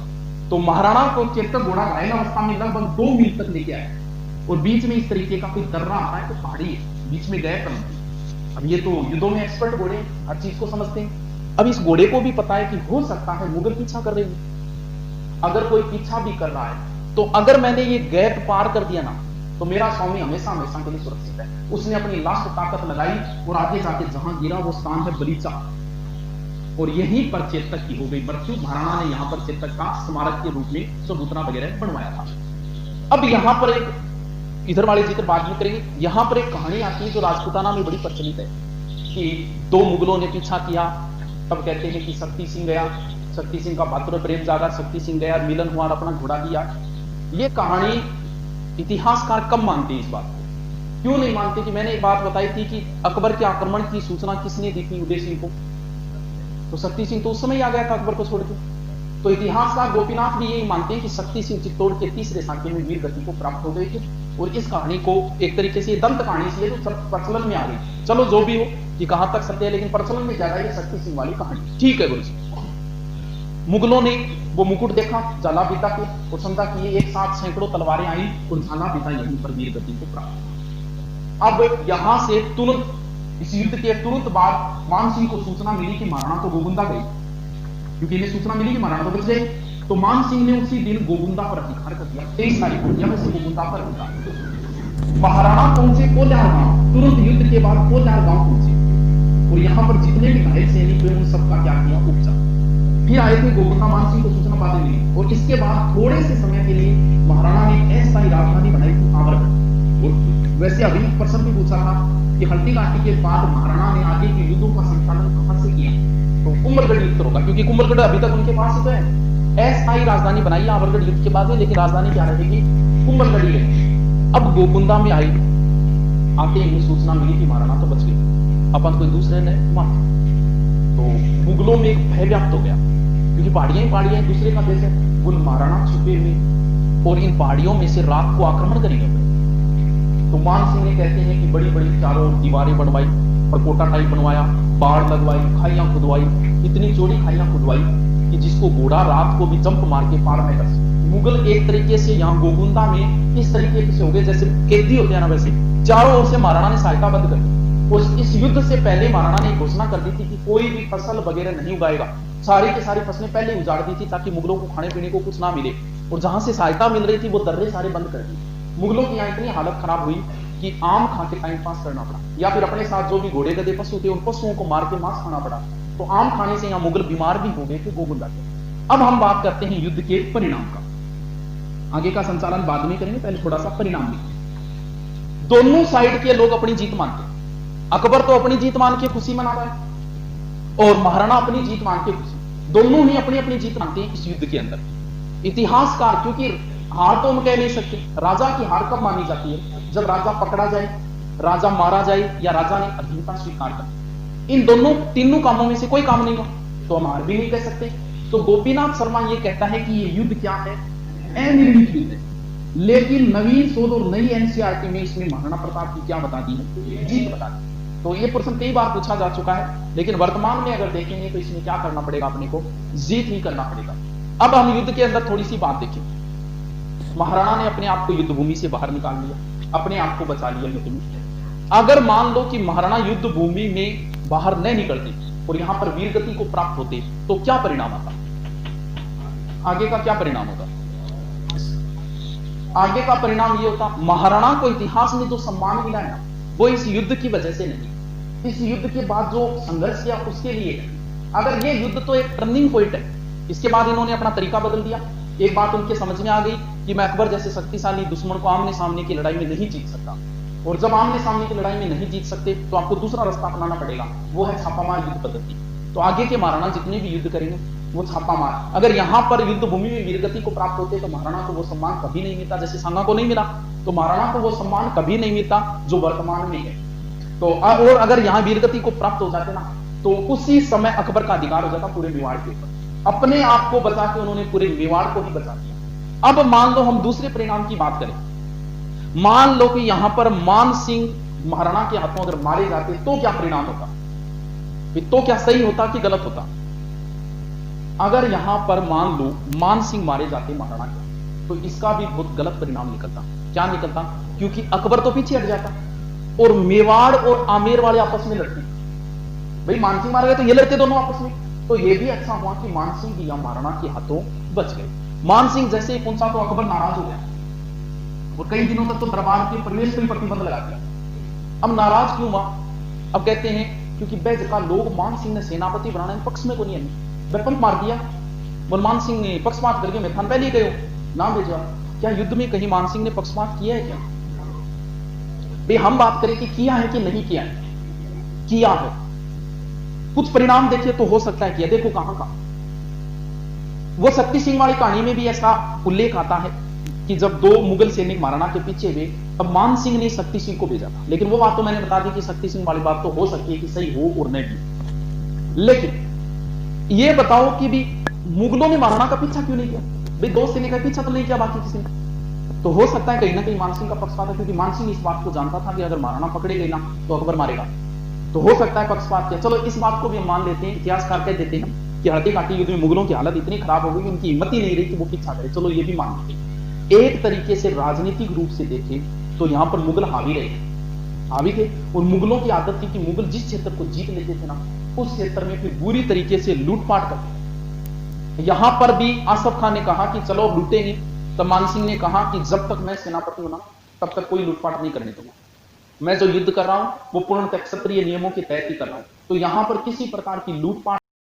तो महाराणा को चेतक घोड़ा घायल अवस्था में लगभग 2 मील तक लेके आया और बीच में इस तरीके का कोई दर्रा आता है तो पहाड़ी है, बीच में गए क्रम। अब ये तो युद्धों में एक्सपर्ट घोड़े हर चीज को समझते हैं। अब इस घोड़े को भी पता है कि हो सकता है मुगल पीछा कर रहे हैं। अगर कोई पीछा भी कर रहा है तो अगर मैंने ये गैप पार कर दिया ना तो मेरा स्वामी हमेशा हमेशा के लिए सुरक्षित है। उसने अपनी लास्ट ताकत लगाई और आगे जाके जहां गिरा वो स्थान है बलीचा और यहीं पर चेतक की हो गई मृत्यु। महाराणा ने यहां पर चेतक का स्मारक के रूप में चबूतरा वगैरह बनवाया था। अब यहां पर एक इधर वाले जिक्र बाद में करेंगे। यहां पर एक कहानी आती है जो राजपूताना में बड़ी प्रचलित है कि 2 मुगलों ने पीछा किया। तब कहते हैं कि शक्ति सिंह गया, शक्ति सिंह का भातृ प्रेम जागा, शक्ति सिंह गया, मिलन हुआ और अपना घोड़ा दिया। ये कहानी इतिहासकार कम मानते हैं इस बात को। क्यों नहीं मानते? कि मैंने एक बात बताई थी कि अकबर के आक्रमण की सूचना किसने दी थी? उदय सिंह को। तो शक्ति सिंह तो उस समय आ गया था अकबर को छोड़ के। तो इतिहासकार गोपीनाथ भी यही मानते हैं कि शक्ति सिंह चित्तौड़ के 3रे साके में वीर गति को प्राप्त हो गए थे। और इस कहानी को एक तरीके से दंत कहानी सी है जो प्रचलन में आ गई। चलो जो भी हो, कि कहां तक सत्य है, लेकिन प्रचलन में ज्यादा ये शक्ति सिंह वाली कहानी। ठीक है गुरु जी। मुगलों ने वो मुकुट देखा झाला बीता के और समझा कि ये एक साथ सैकड़ों तलवारें आई और झाला बीता यहीं पर वीर गति को प्राप्त। अब यहां से तुरंत इस युद्ध के तुरंत बाद मान सिंह को सूचना मिली कि महाराणा तो गोगुंदा गई, क्योंकि इन्हें सूचना मिली कि महाराणा तो बच गए। तो मान सिंह ने उसी दिन गोगुंदा पर अधिकार कर दिया। 23 तारीख को यहां से गोगुंदा पर अधिकार। महाराणा पहुंचे कोल्यार गांव, तुरंत युद्ध के बाद कोल्यार गांव पहुंचे और यहां पर जितने भी घायल सैनिक हुए उन सबका क्या किया, उपचार। फिर आए थे गोगुंदा। मान सिंह को सूचना बाद मिली और इसके बाद थोड़े से समय के लिए महाराणा ने ऐसा ही राजधानी बनाई थी आमरगढ़। और वैसे अभी प्रश्न भी पूछा था कि हल्दी घाटी के बाद महाराणा ने आगे के युद्धों का संचालन कहां से किया, तो कुंभलगढ़ युद्ध होगा, क्योंकि कुंभलगढ़ अभी तक उनके पास ही तो है। अस्थायी राजधानी बनाई है आमरगढ़ युद्ध के बाद, लेकिन राजधानी क्या रहेगी, कुंभलगढ़ ही रहेगी। अब गोगुंदा में आई, आके इन्हें सूचना मिली कि महाराणा तो बच गई, अपन कोई दूसरे ने मत। तो मुगलों में एक भय व्याप्त हो गया, क्योंकि पहाड़ियां ही पहाड़ियां दूसरे का देश है। वो महाराणा छुपे हुए और इन पहाड़ियों में से रात को आक्रमण करेंगे। तो मान सिंह ने कहते हैं कि बड़ी बड़ी चारों दीवारें बनवाई, परकोटा टाइप बनवाया, बाढ़ लगवाई, खाइयां खुदवाई, इतनी चौड़ी खाइयां खुदवाई कि जिसको घोड़ा रात को भी जंप मार के पार में कर सके। मुगल एक तरीके से यहाँ गोगुंदा में इस तरीके से हो गए जैसे कैदी होते हैं ना, वैसे चारों ओर से महाराणा ने सहायता बंद कर दी। और इस युद्ध से पहले महाराणा ने घोषणा कर दी थी कि कोई भी फसल वगैरह नहीं उगाएगा, सारी की सारी फसलें पहले उजाड़ दी थी ताकि मुगलों को खाने पीने को कुछ ना मिले। और जहां से सहायता मिल रही थी वो दर्रे सारे बंद कर दी। मुगलों की यहाँ इतनी हालत खराब हुई कि आम खा के टाइम पास करना पड़ा, या फिर अपने साथ जो भी घोड़े गधे पशु थे उन पशुओं को मार के मांस खाना पड़ा। तो आम खाने से यहाँ मुगल बीमार भी हो गए थे गोगुंदा के। अब हम बात करते हैं युद्ध के परिणाम का। आगे का संचालन बाद में करेंगे, पहले थोड़ा सा परिणाम लिखें। दोनों साइड के लोग अपनी जीत मानते हैं। अकबर तो अपनी जीत मान के खुशी मना रहा है और महाराणा अपनी जीत मान के खुशी, दोनों ही अपनी अपनी जीत मानते हैं इस युद्ध के अंदर। इतिहासकार, क्योंकि हार तो हम कह नहीं सकते, राजा की हार कब मानी जाती है, जब राजा पकड़ा जाए, राजा मारा जाए या राजा ने अधीनता स्वीकार कर। इन दोनों तीनों कामों में से कोई काम नहीं हो तो हम हार भी नहीं कह सकते। तो गोपीनाथ शर्मा ये कहता है कि ये युद्ध क्या है, अनिर्णित युद्ध है। लेकिन नवीन शोध और नई एनसीईआरटी में इसमें महाराणा प्रताप की क्या बता दी है, जीत बता दी। तो ये प्रश्न कई बार पूछा जा चुका है, लेकिन वर्तमान में अगर देखेंगे तो इसमें क्या करना पड़ेगा, अपने को जीत ही करना पड़ेगा। अब हम युद्ध के अंदर थोड़ी सी बात देखें। महाराणा ने अपने आप को युद्ध भूमि से बाहर निकाल लिया, अपने आप को बचा लिया युद्ध में। अगर मान लो कि महाराणा युद्ध भूमि में बाहर नहीं निकलते और यहां पर वीरगति को प्राप्त होते तो क्या परिणाम आता, आगे का क्या परिणाम होता? आगे का परिणाम यह होता, महाराणा को इतिहास में जो सम्मान मिला है ना, वो इस युद्ध की वजह से नहीं, इस युद्ध के बाद जो संघर्ष किया उसके लिए है। अगर ये युद्ध तो एक टर्निंग पॉइंट है, इसके बाद इन्होंने अपना तरीका बदल दिया। एक बात उनके समझ में आ गई कि मैं अकबर जैसे शक्तिशाली दुश्मन को आमने सामने की लड़ाई में नहीं जीत सकता, और जब आमने सामने की लड़ाई में नहीं जीत सकते तो आपको दूसरा रास्ता अपनाना पड़ेगा, वो है छापामार युद्ध पद्धति। तो आगे के महाराणा जितने भी युद्ध करेंगे वो छापामार। अगर यहां पर युद्ध भूमि में वीरगति को प्राप्त होते तो महाराणा को वो सम्मान कभी नहीं मिलता, जैसे सांगा को नहीं मिला तो महाराणा को वो सम्मान कभी नहीं मिलता जो वर्तमान में है। तो और अगर यहां वीरगति को प्राप्त हो जाते ना तो उसी समय अकबर का अधिकार हो जाता पूरे मेवाड़ के ऊपर। अपने आप को बचा के उन्होंने पूरे मेवाड़ को ही बचा दिया। अब मान लो हम दूसरे परिणाम की बात करें, मान लो कि यहां पर मान सिंह महाराणा के हाथों अगर मारे जाते तो क्या परिणाम होता, तो क्या सही होता कि गलत होता? अगर यहां पर मान लो मान सिंह मारे जाते महाराणा के, तो इसका भी बहुत गलत परिणाम निकलता। क्या निकलता? क्योंकि अकबर तो पीछे हट जाता और मेवाड़ और आमेर वाले आपस में लड़ते। भाई मान सिंह मारे गए तो ये लड़ते दोनों आपस में, तो ये भी अच्छा हुआ कि मान सिंह या महाराणा के हाथों बच गए। मान सिंह जैसे ही पहुंचा तो अकबर नाराज हो गया और कई दिनों तक तो दरबार के प्रवेश पर प्रतिबंध लगा दिया। अब नाराज क्यों हुआ? अब कहते हैं क्योंकि बैज का लोग मान सिंह ने सेनापति बनाने में पक्ष में को नहीं है, पंप मार दिया और मान सिंह ने पक्षपात करके मैदान पहले गए नाम भेजा। क्या युद्ध में कहीं मान सिंह ने पक्षपात किया है क्या? भाई हम बात करें कि किया है कि नहीं किया है, किया है। कुछ परिणाम देखिए तो हो सकता है कि देखो कहां का, वो शक्ति सिंह वाली कहानी में भी ऐसा उल्लेख आता है कि जब दो मुगल सैनिक महाराणा के पीछे हुए तब मान सिंह ने शक्ति सिंह को भेजा था। लेकिन वो बात तो मैंने बता दी कि शक्ति सिंह वाली बात तो हो सकती है कि सही हो और नहीं भी। लेकिन ये बताओ कि भी मुगलों ने महाराणा का पीछा क्यों नहीं किया? भाई दो सैनिक का पीछा तो नहीं किया बाकी किसी ने, तो हो सकता है कहीं ना कहीं मान सिंह का पक्षपात है, क्योंकि मान सिंह इस बात को जानता था कि अगर महाराणा पकड़े गए ना तो अकबर मारेगा। तो हो सकता है पक्षपात किया। चलो इस बात को भी हम मान लेते हैं, इतिहासकार कह देते हैं कि हल्दी घाटी युद्ध में मुगलों की हालत इतनी खराब हो गई कि उनकी हिम्मत ही नहीं रही कि वो पीछा करे। चलो ये भी मान लेते। एक तरीके से राजनीतिक रूप से देखें तो यहां पर मुगल हावी रहे, हावी थे, और मुगलों की आदत थी कि मुगल जिस क्षेत्र को जीत लेते थे ना, उस क्षेत्र में फिर बुरी तरीके से लूटपाट करते। यहां पर भी आसफ खान ने कहा कि चलो लूटेंगे, तब मान सिंह ने कहा कि जब तक मैं सेनापति हूं ना तब तक कोई लूटपाट नहीं करने दूंगा, मैं जो युद्ध कर रहा हूं वो पूर्णतः क्षत्रिय नियमों के तहत ही कर रहा हूं। तो यहां पर किसी प्रकार की लूटपाट